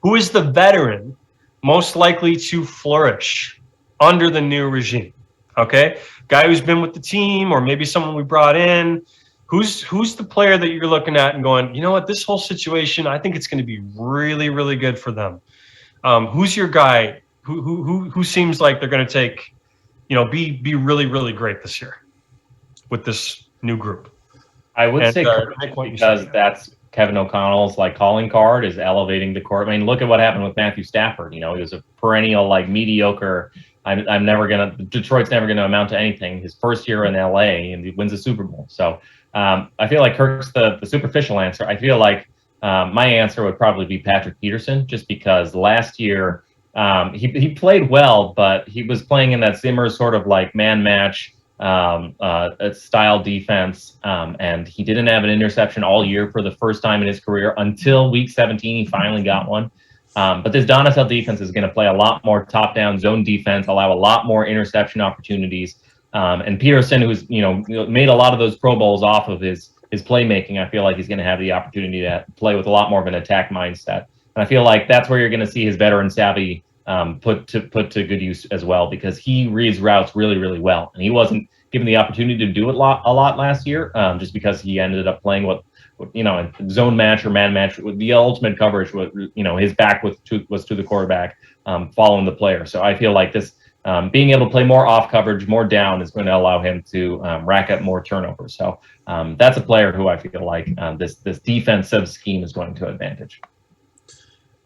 who is the veteran most likely to flourish under the new regime? Okay, guy who's been with the team, or maybe someone we brought in. Who's the player that you're looking at and going, you know what, this whole situation, I think it's going to be really, really good for them. Who's your guy? Who seems like they're going to take, be really, really great this year with this new group? I would say because that's Kevin O'Connell's calling card is elevating the court. I mean, look at what happened with Matthew Stafford. He was a perennial mediocre. Detroit's never gonna amount to anything. His first year in LA, and he wins a Super Bowl. So I feel like Kirk's the superficial answer. I feel like my answer would probably be Patrick Peterson, just because last year he played well, but he was playing in that Zimmer sort of man match style defense, and he didn't have an interception all year for the first time in his career until week 17. He finally got one. But this Darason defense is going to play a lot more top-down zone defense, allow a lot more interception opportunities. And Peterson, who's made a lot of those Pro Bowls off of his playmaking, I feel like he's going to have the opportunity to play with a lot more of an attack mindset. And I feel like that's where you're going to see his veteran savvy put to good use as well, because he reads routes really, really well, and he wasn't given the opportunity to do it a lot last year, just because he ended up playing zone match or man match with the ultimate coverage. His back was to the quarterback, following the player. So I feel like this being able to play more off coverage, more down, is going to allow him to rack up more turnovers. So that's a player who I feel like this defensive scheme is going to advantage.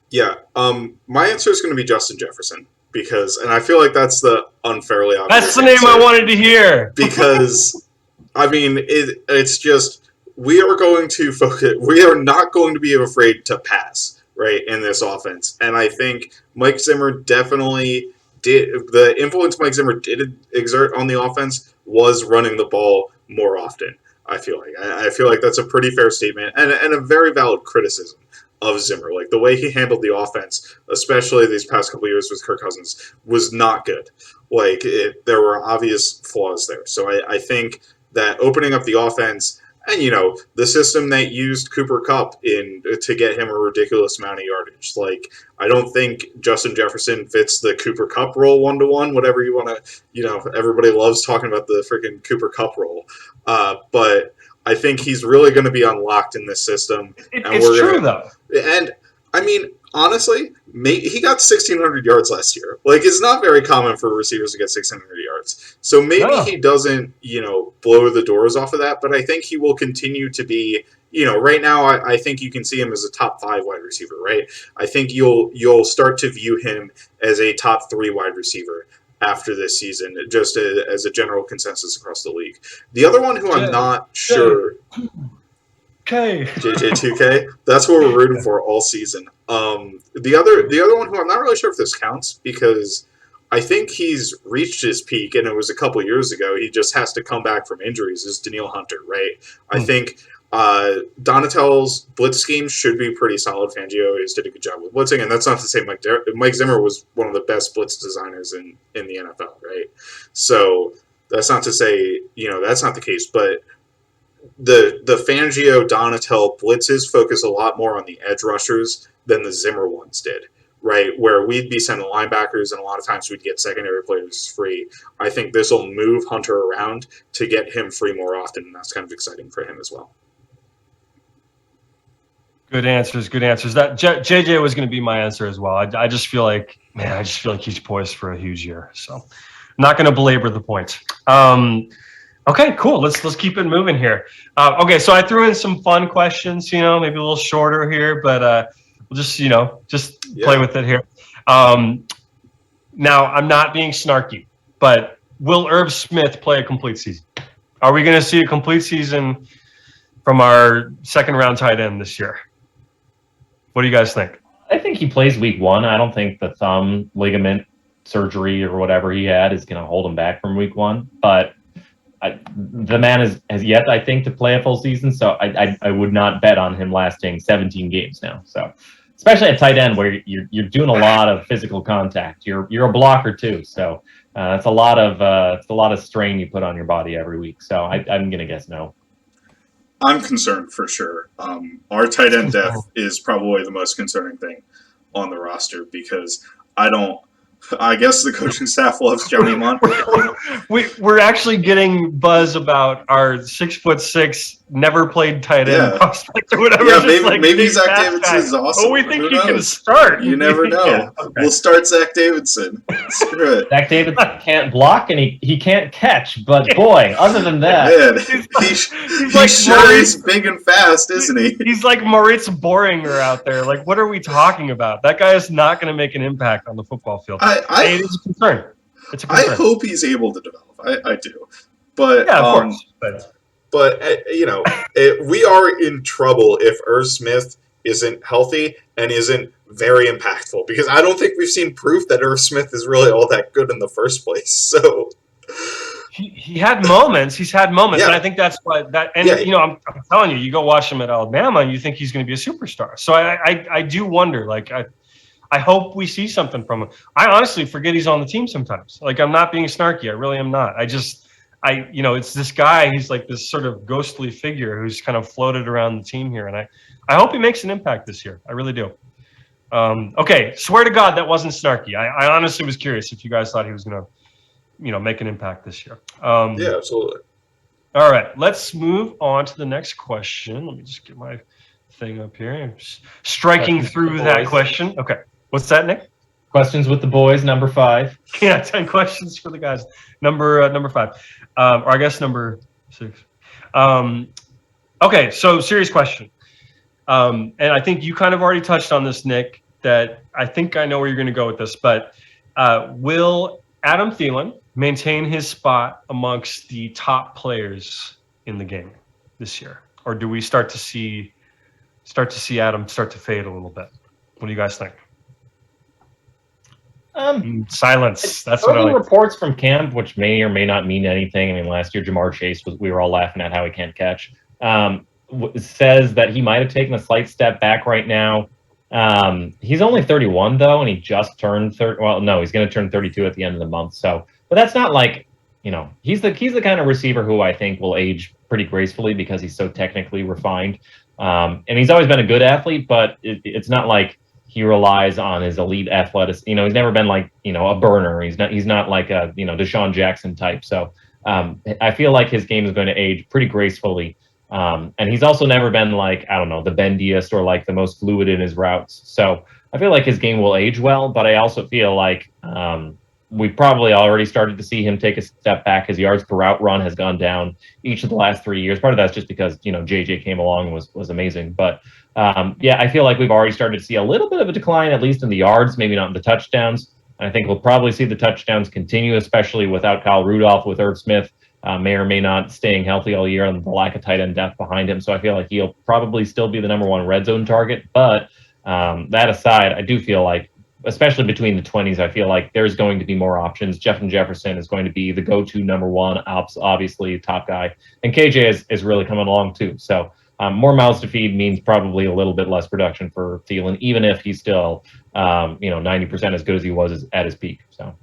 Yeah. My answer is going to be Justin Jefferson and I feel like that's the unfairly obvious. That's the name I wanted to hear. Because, I mean, it's just we are going to focus. We are not going to be afraid to pass, right, in this offense. And I think Mike Zimmer definitely did. The influence Mike Zimmer did exert on the offense was running the ball more often. I feel like that's a pretty fair statement and a very valid criticism of Zimmer. Like the way he handled the offense, especially these past couple of years with Kirk Cousins, was not good. Like there were obvious flaws there. So I think that opening up the offense and the system that used Cooper Kupp in to get him a ridiculous amount of yardage. Like I don't think Justin Jefferson fits the Cooper Kupp role 1-to-1. Whatever you want to, everybody loves talking about the freaking Cooper Kupp role, but I think he's really going to be unlocked in this system. It's true though. And I mean, honestly, he got 1,600 yards last year. Like, it's not very common for receivers to get 1,600 yards. So maybe he doesn't, blow the doors off of that. But I think he will continue to be, right now, I think you can see him as a top 5 wide receiver, right? I think you'll start to view him as a top 3 wide receiver after this season, just as a general consensus across the league. The other one who I'm not sure... JJ2K. That's what we're rooting for all season. The other one who I'm not really sure if this counts because I think he's reached his peak and it was a couple years ago. He just has to come back from injuries. Is Danielle Hunter, right? I think Donatel's blitz scheme should be pretty solid. Fangio has did a good job with blitzing, and that's not to say Mike Zimmer was one of the best blitz designers in the NFL, right? So that's not to say that's not the case, but the Fangio Donatel blitzes focus a lot more on the edge rushers than the Zimmer ones did, right? Where we'd be sending linebackers and a lot of times we'd get secondary players free. I think this will move Hunter around to get him free more often, and that's kind of exciting for him as well. Good answers. That JJ was going to be my answer as well. I just feel like, he's poised for a huge year. So I'm not going to belabor the point. Okay, cool. Let's keep it moving here. Okay, so I threw in some fun questions, maybe a little shorter here, but we'll just play with it here. Now, I'm not being snarky, but will Irv Smith play a complete season? Are we going to see a complete season from our second-round tight end this year? What do you guys think? I think he plays week 1. I don't think the thumb ligament surgery or whatever he had is going to hold him back from week 1, but the man has yet, I think, to play a full season, so I would not bet on him lasting 17 games now. So, especially at tight end where you're doing a lot of physical contact, you're a blocker too. So it's a lot of strain you put on your body every week. So I'm gonna guess no. I'm concerned for sure. Our tight end depth is probably the most concerning thing on the roster because I guess the coaching staff loves Johnny Mont. We're actually getting buzz about our 6'6", never played tight end prospect or whatever. Yeah, maybe Zach Davidson is awesome. Oh, we think he can start. You never know. Yeah, okay. We'll start Zach Davidson. Screw it. Zach Davidson can't block and he can't catch, but boy, other than that, man, he's sure he's big and fast, isn't he? He's like Moritz Boringer out there. Like, what are we talking about? That guy is not going to make an impact on the football field. It is a concern. It's a concern. I hope he's able to develop. I do, but yeah, of course. But we are in trouble if Irv Smith isn't healthy and isn't very impactful because I don't think we've seen proof that Irv Smith is really all that good in the first place. So he had moments. He's had moments, and I think that's why that. And I'm telling you, you go watch him at Alabama, and you think he's going to be a superstar. So I do wonder, like I hope we see something from him. I honestly forget he's on the team sometimes. Like, I'm not being snarky. I really am not. It's this guy. He's like this sort of ghostly figure who's kind of floated around the team here. And I hope he makes an impact this year. I really do. Okay. Swear to God, that wasn't snarky. I honestly was curious if you guys thought he was going to, make an impact this year. Yeah, absolutely. All right. Let's move on to the next question. Let me just get my thing up here. I'm striking through that question. Okay. What's that, Nick? Questions with the boys, number 5. Yeah, 10 questions for the guys. Number 5, or I guess number 6. Okay, so serious question, and I think you kind of already touched on this, Nick. that I think I know where you're going to go with this, but will Adam Thielen maintain his spot amongst the top players in the game this year, or do we start to see Adam start to fade a little bit? What do you guys think? Silence. That's what I like. Reports from camp, which may or may not mean anything. I mean, last year Jamar Chase we were all laughing at how he can't catch. Says that he might have taken a slight step back right now. He's only 31 though, and he just turned 30. Well, no, he's going to turn 32 at the end of the month. So, but that's not like, he's the kind of receiver who I think will age pretty gracefully because he's so technically refined. And he's always been a good athlete, but it's not like he relies on his elite athleticism. He's never been like, a burner. He's not like a, Deshaun Jackson type. So I feel like his game is going to age pretty gracefully. And he's also never been like, I don't know, the bendiest or like the most fluid in his routes. So I feel like his game will age well, but I also feel like we probably already started to see him take a step back. His yards per route run has gone down each of the last 3 years. Part of that's just because, JJ came along and was amazing. But I feel like we've already started to see a little bit of a decline, at least in the yards, maybe not in the touchdowns. And I think we'll probably see the touchdowns continue, especially without Kyle Rudolph, with Irv Smith. May or may not staying healthy all year and the lack of tight end depth behind him. So I feel like he'll probably still be the number one red zone target. But that aside, I do feel like, especially between the 20s, I feel like there's going to be more options. Jefferson is going to be the go-to number one, obviously top guy. And KJ is really coming along too. So more mouths to feed means probably a little bit less production for Thielen, even if he's still 90% as good as he was at his peak. So.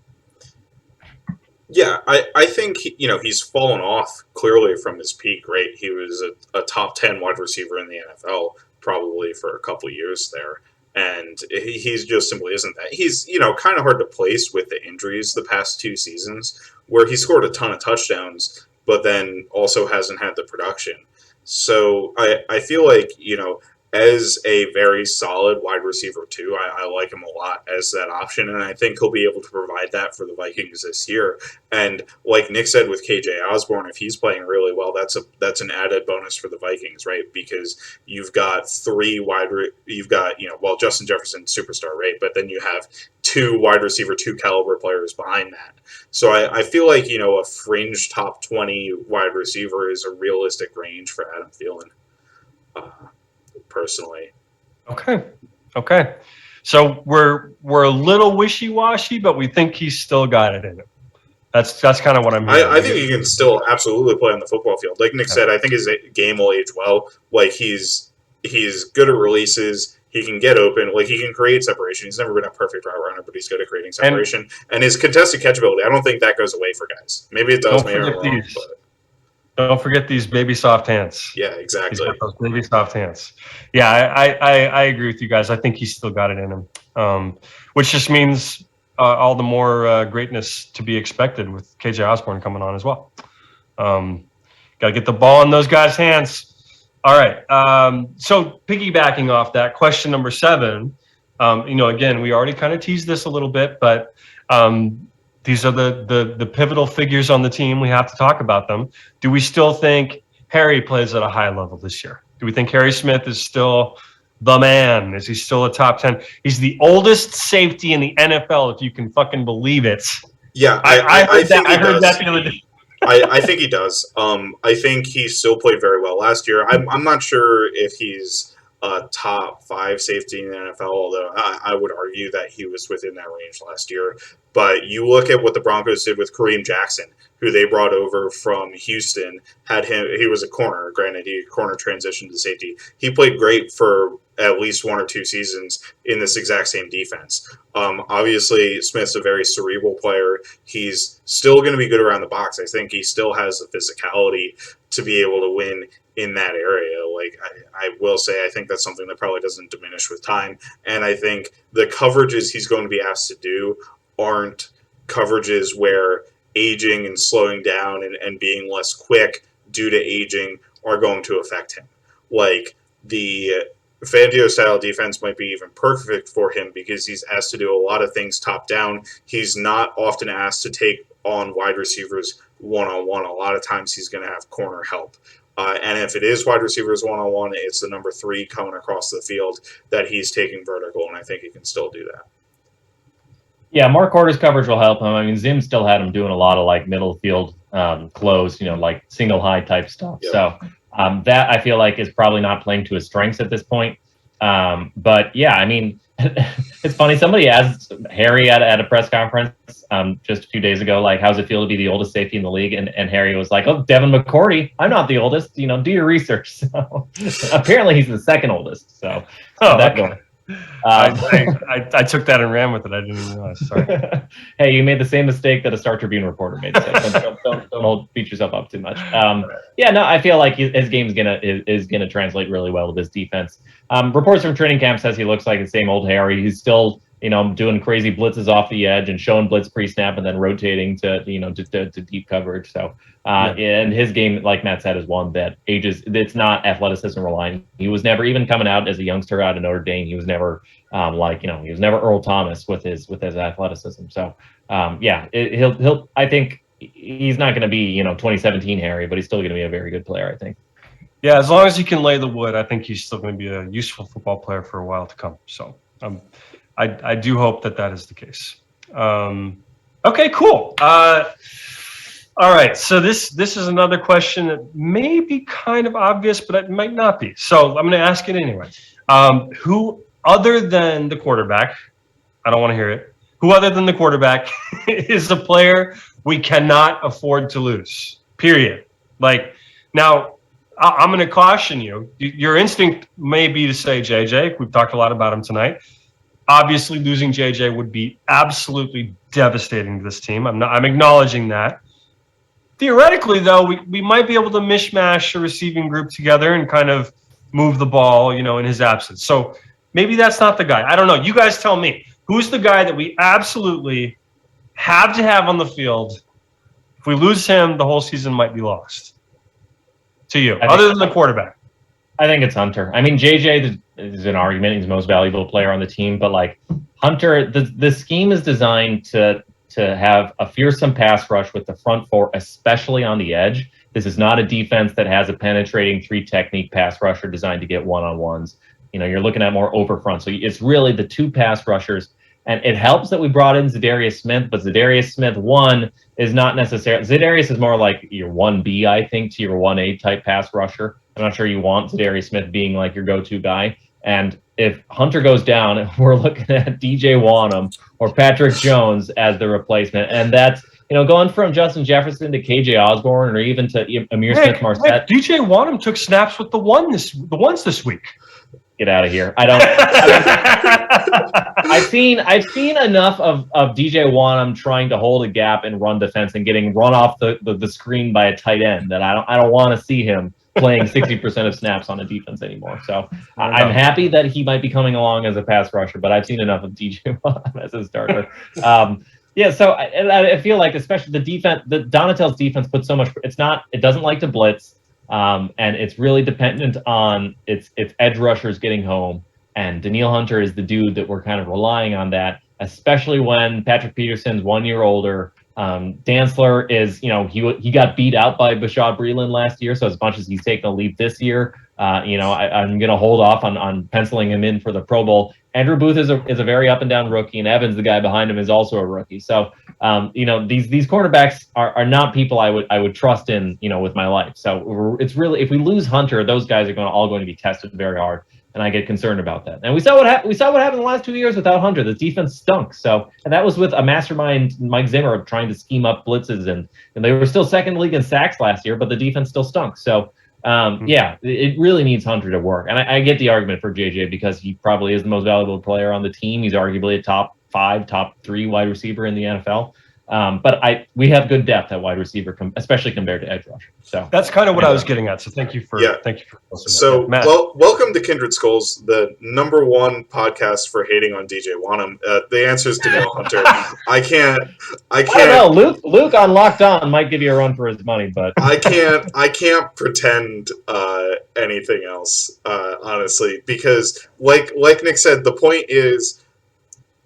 Yeah, I think he's fallen off clearly from his peak, right? He was a top 10 wide receiver in the NFL probably for a couple of years there, and he's just simply isn't that. He's kind of hard to place with the injuries the past 2 seasons, where he scored a ton of touchdowns, but then also hasn't had the production. So I feel like as a very solid wide receiver too. I like him a lot as that option, and I think he'll be able to provide that for the Vikings this year. And like Nick said with KJ Osborne, if he's playing really well, that's an added bonus for the Vikings, right? Because you've got Justin Jefferson, superstar, right? But then you have 2 wide receiver 2 caliber players behind that. So I feel like a fringe top 20 wide receiver is a realistic range for Adam Thielen. Personally. Okay. So we're a little wishy-washy, but we think he's still got it in him. That's kind of what I'm hearing. I think he can still absolutely play on the football field. Like Nick said, I think his game will age well. Like he's good at releases. He can get open. Like he can create separation. He's never been a perfect route runner, but he's good at creating separation. And his contested catchability, I don't think that goes away for guys. Maybe it does. Maybe I'm wrong. Don't forget these baby soft hands. Yeah, exactly. Those baby soft hands. Yeah, I agree with you guys. I think he's still got it in him, which just means all the more greatness to be expected with KJ Osborne coming on as well. Got to get the ball in those guys' hands. All right. So piggybacking off that, question number 7. Again, we already kind of teased this a little bit, but these are the pivotal figures on the team. We have to talk about them. Do we still think Harry plays at a high level this year? Do we think Harry Smith is still the man? Is he still a top 10? He's the oldest safety in the NFL, if you can fucking believe it. Yeah, I heard that the other day. I think he does. I think he still played very well last year. I'm not sure if he's a top 5 safety in the NFL, although I would argue that he was within that range last year. But you look at what the Broncos did with Kareem Jackson, who they brought over from Houston. He was a corner. Granted, he corner transitioned to safety. He played great for at least 1 or 2 seasons in this exact same defense. Obviously, Smith's a very cerebral player. He's still going to be good around the box. I think he still has the physicality to be able to win in that area. Like I will say, I think that's something that probably doesn't diminish with time. And I think the coverages he's going to be asked to do aren't coverages where aging and slowing down and being less quick due to aging are going to affect him. Like the Fangio style defense might be even perfect for him because he's asked to do a lot of things top down. He's not often asked to take on wide receivers one-on-one. A lot of times he's going to have corner help. And if it is wide receivers one-on-one, it's the number 3 coming across the field that he's taking vertical, and I think he can still do that. Yeah, more quarters coverage will help him. I mean, Zim still had him doing a lot of like middle field close, like single high type stuff. Yep. So that I feel like is probably not playing to his strengths at this point. But yeah, I mean, it's funny. Somebody asked Harry at a press conference just a few days ago, like, how's it feel to be the oldest safety in the league? And Harry was like, oh, Devin McCourty, I'm not the oldest. Do your research. So apparently he's the second oldest. So going. I took that and ran with it. I didn't even realize. Sorry. Hey, you made the same mistake that a Star Tribune reporter made. So don't beat yourself up too much. Yeah, no, I feel like his game is gonna translate really well with his defense. Reports from training camp says he looks like the same old Harry. He's still doing crazy blitzes off the edge and showing blitz pre-snap and then rotating to deep coverage. So and his game, like Matt said, is one that ages. It's not athleticism reliant. He was never, even coming out as a youngster out of Notre Dame, he was never he was never Earl Thomas with his athleticism. So he'll I think he's not going to be 2017 Harry, but he's still going to be a very good player, I think. Yeah, as long as he can lay the wood, I think he's still going to be a useful football player for a while to come. So I do hope that is the case. Okay, cool. All right, so this is another question that may be kind of obvious, but it might not be. So I'm going to ask it anyway. Who other than the quarterback, I don't want to hear it, who other than the quarterback is a player we cannot afford to lose, period? Like, now, I'm going to caution you. Your instinct may be to say JJ. We've talked a lot about him tonight. Obviously, losing JJ would be absolutely devastating to this team. I'm acknowledging that. Theoretically, though, we might be able to mishmash a receiving group together and kind of move the ball, in his absence. So maybe that's not the guy. I don't know. You guys tell me. Who's the guy that we absolutely have to have on the field? If we lose him, the whole season might be lost. To you, other than the quarterback. I think it's Hunter. I mean, JJ is an argument. He's the most valuable player on the team. But, like, Hunter, the scheme is designed to have a fearsome pass rush with the front four, especially on the edge. This is not a defense that has a penetrating 3-technique pass rusher designed to get one-on-ones. You're looking at more over front. So it's really the 2 pass rushers. And it helps that we brought in Zadarius Smith, but Zadarius Smith, 1, is not necessarily... Zadarius is more like your 1B, I think, to your 1A type pass rusher. I'm not sure you want Zadarius Smith being like your go-to guy. And if Hunter goes down, we're looking at DJ Wanham or Patrick Jones as the replacement. And that's, going from Justin Jefferson to KJ Osborne or even to Amir Smith-Marset. DJ Wanham took snaps with the ones this week. Get out of here. I've seen enough of DJ Wanham trying to hold a gap and run defense and getting run off the screen by a tight end that I don't want to see him playing 60% of snaps on a defense anymore. So I'm happy that he might be coming along as a pass rusher, but I've seen enough of DJ Wanham as a starter. So I feel like especially the defense, the Donatell's defense puts so much. It doesn't like to blitz. And it's really dependent on its edge rushers getting home. And Daniil Hunter is the dude that we're kind of relying on that, especially when Patrick Peterson's 1 year older. Dantzler is, he got beat out by Bashaud Breeland last year. So as much as he's taken a leap this year, I'm going to hold off on penciling him in for the Pro Bowl. Andrew Booth is a very up and down rookie, and Evans, the guy behind him, is also a rookie. So, these quarterbacks are not people I would trust in, with my life. So it's really, if we lose Hunter, those guys are all going to be tested very hard, and I get concerned about that. And we saw what happened. We saw what happened the last 2 years without Hunter. The defense stunk. So, and that was with a mastermind, Mike Zimmer, trying to scheme up blitzes, and they were still second in the league in sacks last year, but the defense still stunk. So. It really needs Hunter to work. And I get the argument for JJ because he probably is the most valuable player on the team. He's arguably a top 5, top 3 wide receiver in the NFL. But we have good depth at wide receiver, especially compared to edge rusher. So that's kind of what I was getting at. So thank you for So welcome to Kindred Skulls, the #1 podcast for hating on DJ Wanham. The answer is Daniil Hunter. I don't know. Luke on Locked On might give you a run for his money, but I can't pretend anything else, honestly, because like Nick said, the point is.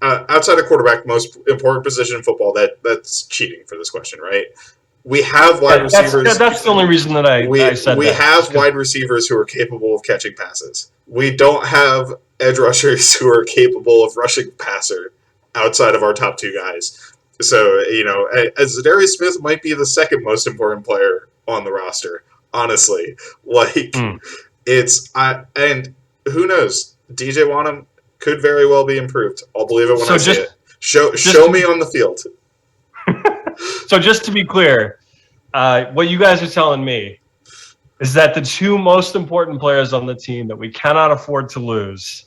Outside of quarterback, most important position in football, that's cheating for this question, right? We have wide receivers. That's the only reason that I said we that. have wide receivers who are capable of catching passes. We don't have edge rushers who are capable of rushing passer outside of our top two guys. So, Zadarius Smith might be the second most important player on the roster, honestly. And who knows? DJ Wanham could very well be improved. I'll believe it when I see it. Show me on the field. So just to be clear, what you guys are telling me is that the two most important players on the team that we cannot afford to lose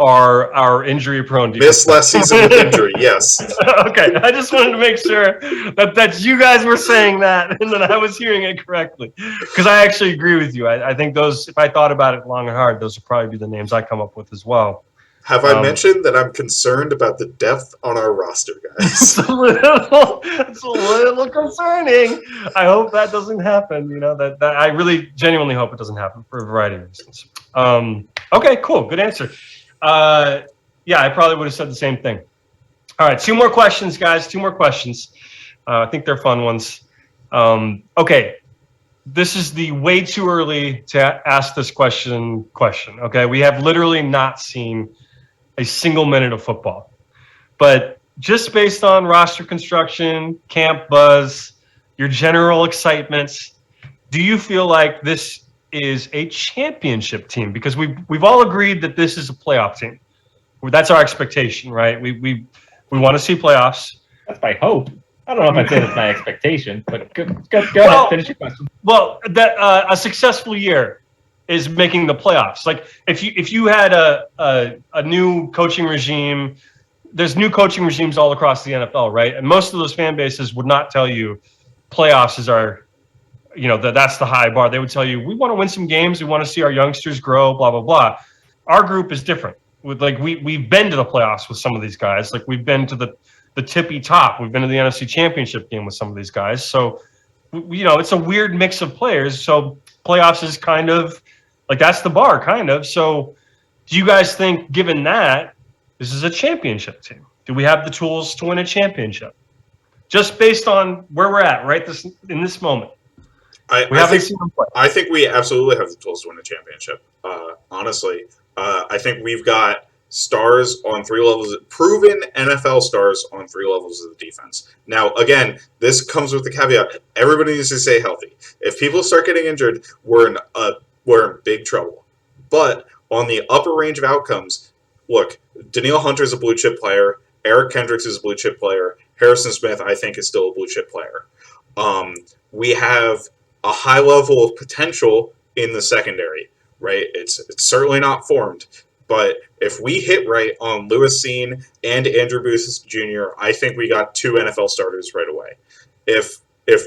are our injury-prone defense. Missed last season with injury, yes. Okay, I just wanted to make sure that you guys were saying that and that I was hearing it correctly. Because I actually agree with you. I think those, if I thought about it long and hard, those would probably be the names I come up with as well. Have I mentioned that I'm concerned about the depth on our roster, guys? It's a little concerning. I hope that doesn't happen. That I really genuinely hope it doesn't happen for a variety of reasons. Okay, cool. Good answer. Yeah, I probably would have said the same thing. All right, 2 more questions, guys. 2 more questions. I think they're fun ones. Okay, this is the way too early to ask this question. Okay, we have literally not seen a single minute of football. But just based on roster construction, camp buzz, your general excitements, do you feel like this is a championship team? Because we've all agreed that this is a playoff team. That's our expectation, right? We want to see playoffs. That's my hope. I don't know if I'd say that's my expectation, but go ahead, finish your question. Well, a successful year is making the playoffs. Like if you had a new coaching regime, there's new coaching regimes all across the NFL, right? And most of those fan bases would not tell you playoffs is our, that's the high bar. They would tell you, we want to win some games. We want to see our youngsters grow, blah, blah, blah. Our group is different. We've been to the playoffs with some of these guys. Like we've been to the tippy top. We've been to the NFC Championship game with some of these guys. So, it's a weird mix of players. So playoffs is kind of like, that's the bar, kind of. So do you guys think, given that, this is a championship team? Do we have the tools to win a championship? Just based on where we're at, right? In this moment. We haven't seen them play. I think we absolutely have the tools to win a championship. Honestly, I think we've got stars on 3 levels, proven NFL stars on 3 levels of the defense. Now, again, this comes with the caveat: everybody needs to stay healthy. If people start getting injured, we're in big trouble. But on the upper range of outcomes, look, Danielle Hunter is a blue chip player. Eric Kendricks is a blue chip player. Harrison Smith, I think, is still a blue chip player. We have a high level of potential in the secondary, right? It's certainly not formed. But if we hit right on Lewis Seen and Andrew Booth Jr., I think we got 2 NFL starters right away if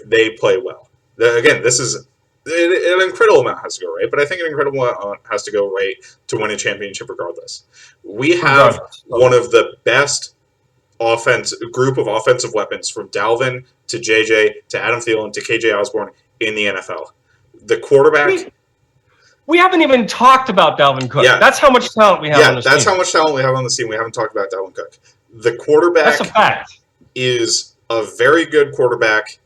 they play well. Again, this is an incredible amount has to go right, but I think an incredible amount has to go right to win a championship regardless. We have one of the best group of offensive weapons, from Dalvin to JJ to Adam Thielen to KJ Osborne, in the NFL. The quarterback... We haven't even talked about Dalvin Cook. Yeah. That's how much talent we have on this team. Yeah, that's how much talent we have on this team. We haven't talked about Dalvin Cook. The quarterback that's a fact. Is a very good quarterback.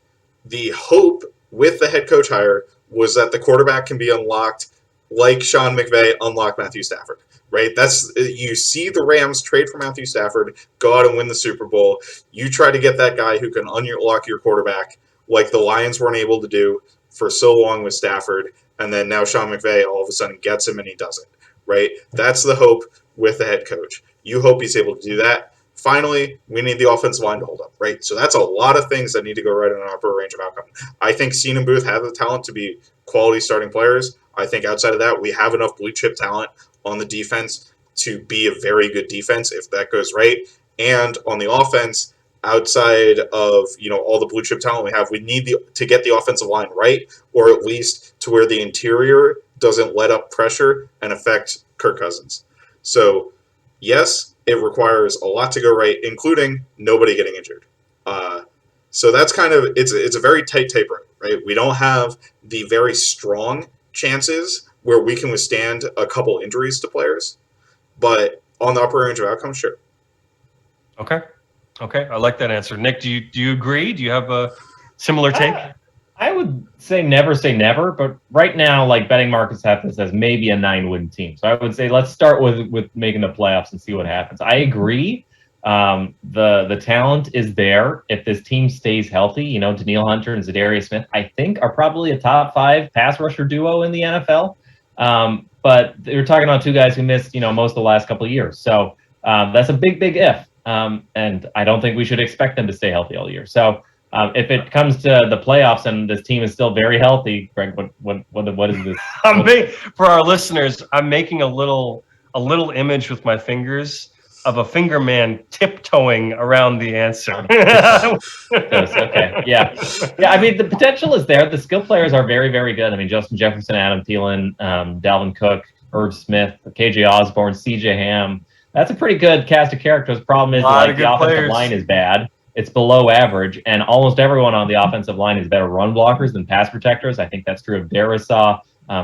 The hope with the head coach hire was that the quarterback can be unlocked like Sean McVay unlocked Matthew Stafford, right? You see the Rams trade for Matthew Stafford, go out and win the Super Bowl. You try to get that guy who can unlock your quarterback like the Lions weren't able to do for so long with Stafford. And then now Sean McVay all of a sudden gets him and he doesn't, right? That's the hope with the head coach. You hope he's able to do that. Finally, we need the offensive line to hold up, right? So that's a lot of things that need to go right in an upper range of outcome. I think Seen and Booth have the talent to be quality starting players. I think outside of that, we have enough blue chip talent on the defense to be a very good defense if that goes right. And on the offense, outside of all the blue chip talent we have, we need to get the offensive line right, or at least to where the interior doesn't let up pressure and affect Kirk Cousins. So yes, it requires a lot to go right, including nobody getting injured. So that's kind of it's a very tight rope, right? We don't have the very strong chances where we can withstand a couple injuries to players, but on the upper range of outcomes, sure. Okay, I like that answer. Nick, do you agree? Do you have Similar take? I would say never, but right now, like betting markets have this as maybe a 9-win team. So I would say let's start with making the playoffs and see what happens. I agree. The talent is there. If this team stays healthy, Daniil Hunter and Zadarius Smith, I think are probably a top 5 pass rusher duo in the NFL. But you're talking about 2 guys who missed, most of the last couple of years. So that's a big if. And I don't think we should expect them to stay healthy all year. So if it comes to the playoffs and this team is still very healthy, Greg, what is this? For our listeners, I'm making a little image with my fingers of a finger man tiptoeing around the answer. Okay, yeah. I mean, the potential is there. The skill players are very, very good. I mean, Justin Jefferson, Adam Thielen, Dalvin Cook, Irv Smith, KJ Osborne, CJ Ham. That's a pretty good cast of characters. Problem is, the offensive line is bad. It's below average, and almost everyone on the offensive line is better run blockers than pass protectors. I think that's true of Darason,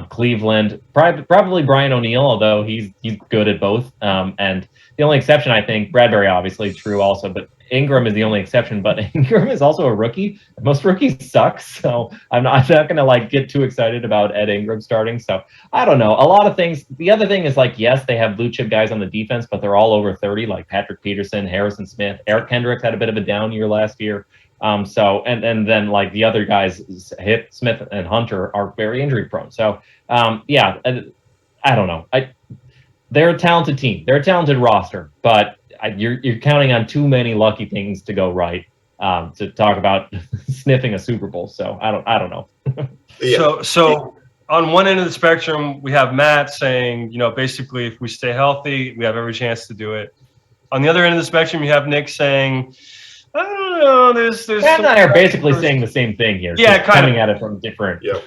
Cleveland, probably Brian O'Neill, although he's good at both. And the only exception, I think, Bradbury, obviously true also, but Ingram is the only exception. But Ingram is also a rookie. Most rookies suck, so I'm not going to get too excited about Ed Ingram starting. So I don't know. A lot of things. The other thing is yes, they have blue chip guys on the defense, but they're all over 30, like Patrick Peterson, Harrison Smith, Eric Kendricks had a bit of a down year last year. So and then the other guys, Smith and Hunter, are very injury prone. So I don't know. They're a talented team. They're a talented roster, but you're counting on too many lucky things to go right to talk about sniffing a Super Bowl. So I don't know. Yeah. So on one end of the spectrum, we have Matt saying, basically, if we stay healthy, we have every chance to do it. On the other end of the spectrum, you have Nick saying, I don't know. There's Matt and I are basically saying the same thing here. Yeah, coming at it from different. Yeah.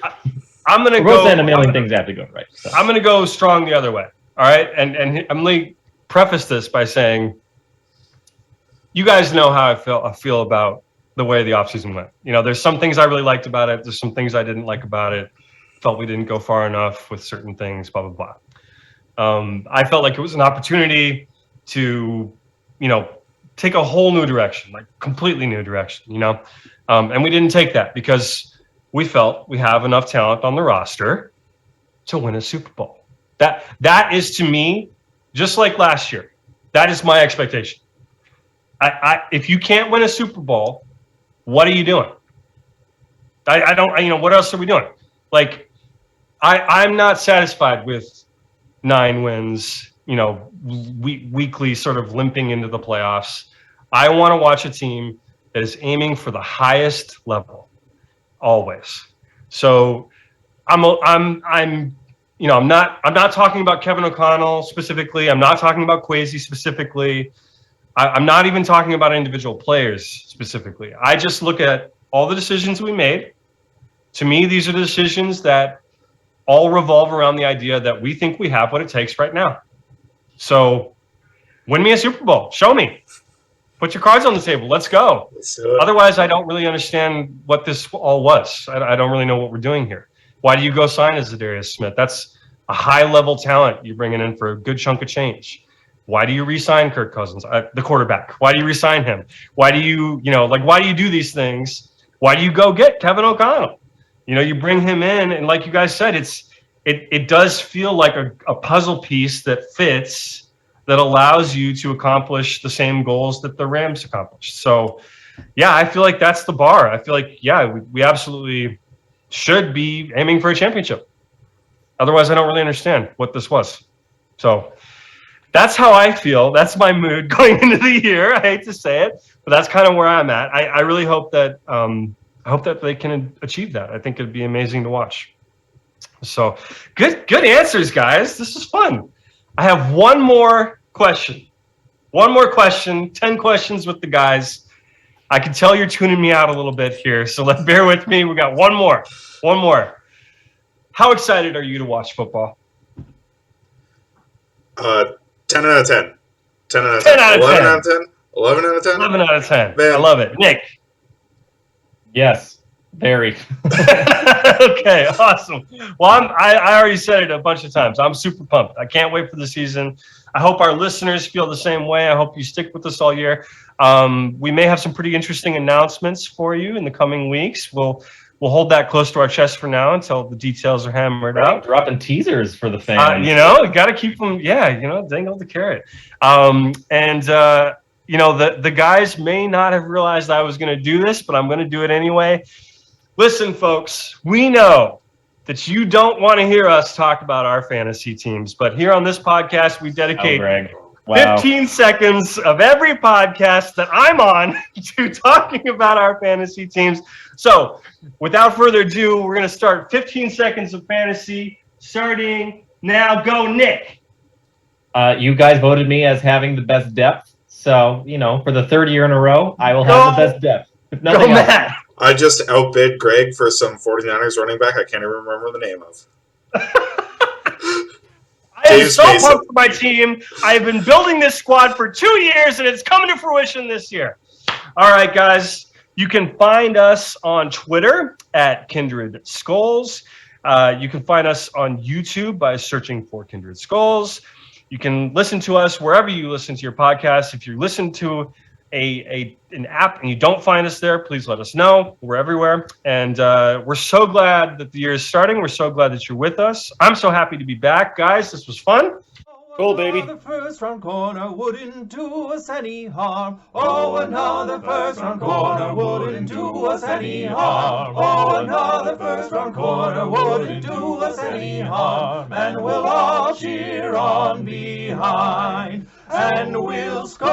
I'm gonna go. Both a million things have to go right. So. I'm gonna go strong the other way. All right, and I'm gonna preface this by saying, you guys know how I feel about the way the offseason went. There's some things I really liked about it. There's some things I didn't like about it. Felt we didn't go far enough with certain things. Blah blah blah. I felt like it was an opportunity to, take a whole new direction, like completely new direction, and we didn't take that because we felt we have enough talent on the roster to win a Super Bowl. That is, to me, just like last year, that is my expectation. If you can't win a Super Bowl, what are you doing? I don't, what else are we doing? I'm not satisfied with 9 wins, weekly sort of limping into the playoffs. I want to watch a team that is aiming for the highest level, always. So I'm not talking about Kevin O'Connell specifically. I'm not talking about Kwesi specifically. I'm not even talking about individual players specifically. I just look at all the decisions we made. To me, these are the decisions that all revolve around the idea that we think we have what it takes right now. So win me a Super Bowl. Show me. Put your cards on the table. Let's go. Otherwise, I don't really understand what this all was. I don't really know what we're doing here. Why do you go sign as Zadarius Smith? That's a high-level talent you're bringing in for a good chunk of change. Why do you re-sign Kirk Cousins, the quarterback? Why do you re-sign him? Why do you, why do you do these things? Why do you go get Kevin O'Connell? You bring him in, and like you guys said, it does feel like a puzzle piece that fits, that allows you to accomplish the same goals that the Rams accomplished. So, yeah, I feel like that's the bar. I feel like, we absolutely should be aiming for a championship. Otherwise, I don't really understand what this was. So that's how I feel. That's my mood going into the year. I hate to say it, but that's kind of where I'm at. I really hope that they can achieve that. I think it'd be amazing to watch. So good answers, guys. This is fun. I have one more question. 10 questions with the guys. I can tell you're tuning me out a little bit here, so bear with me. We got one more. How excited are you to watch football? 10 out of 10. 10 out of 10 out of 10. 11 out of 10? 11 out of 10. Man. I love it. Nick? Yes. Very. Okay, awesome. Well, I already said it a bunch of times. I'm super pumped. I can't wait for the season. I hope our listeners feel the same way. I hope you stick with us all year. We may have some pretty interesting announcements for you in the coming weeks. We'll hold that close to our chest for now until the details are hammered out. Dropping teasers for the fans. Got to keep them. Yeah, dangle the carrot. The guys may not have realized I was going to do this, but I'm going to do it anyway. Listen, folks, we know that you don't want to hear us talk about our fantasy teams, but here on this podcast, we dedicate 15 seconds of every podcast that I'm on to talking about our fantasy teams. So without further ado, we're going to start 15 seconds of fantasy starting now. Go, Nick. You guys voted me as having the best depth. So, for the third year in a row, I will have the best depth. If nothing else. Matt. I just outbid Greg for some 49ers running back I can't even remember the name of. I am so pumped for my team. I've been building this squad for 2 years, and it's coming to fruition this year. All right, guys. You can find us on Twitter at Kindred Skulls. You can find us on YouTube by searching for Kindred Skulls. You can listen to us wherever you listen to your podcasts. If you listen to an app and you don't find us there, please let us know. We're everywhere. And we're so glad that the year is starting. We're so glad that you're with us. I'm so happy to be back, guys. This was fun. Cool, baby. The first round corner wouldn't do us any harm. Oh, another first round corner wouldn't do us any harm. Oh, another first round corner wouldn't do us any harm. And we'll all cheer on behind, and we'll score.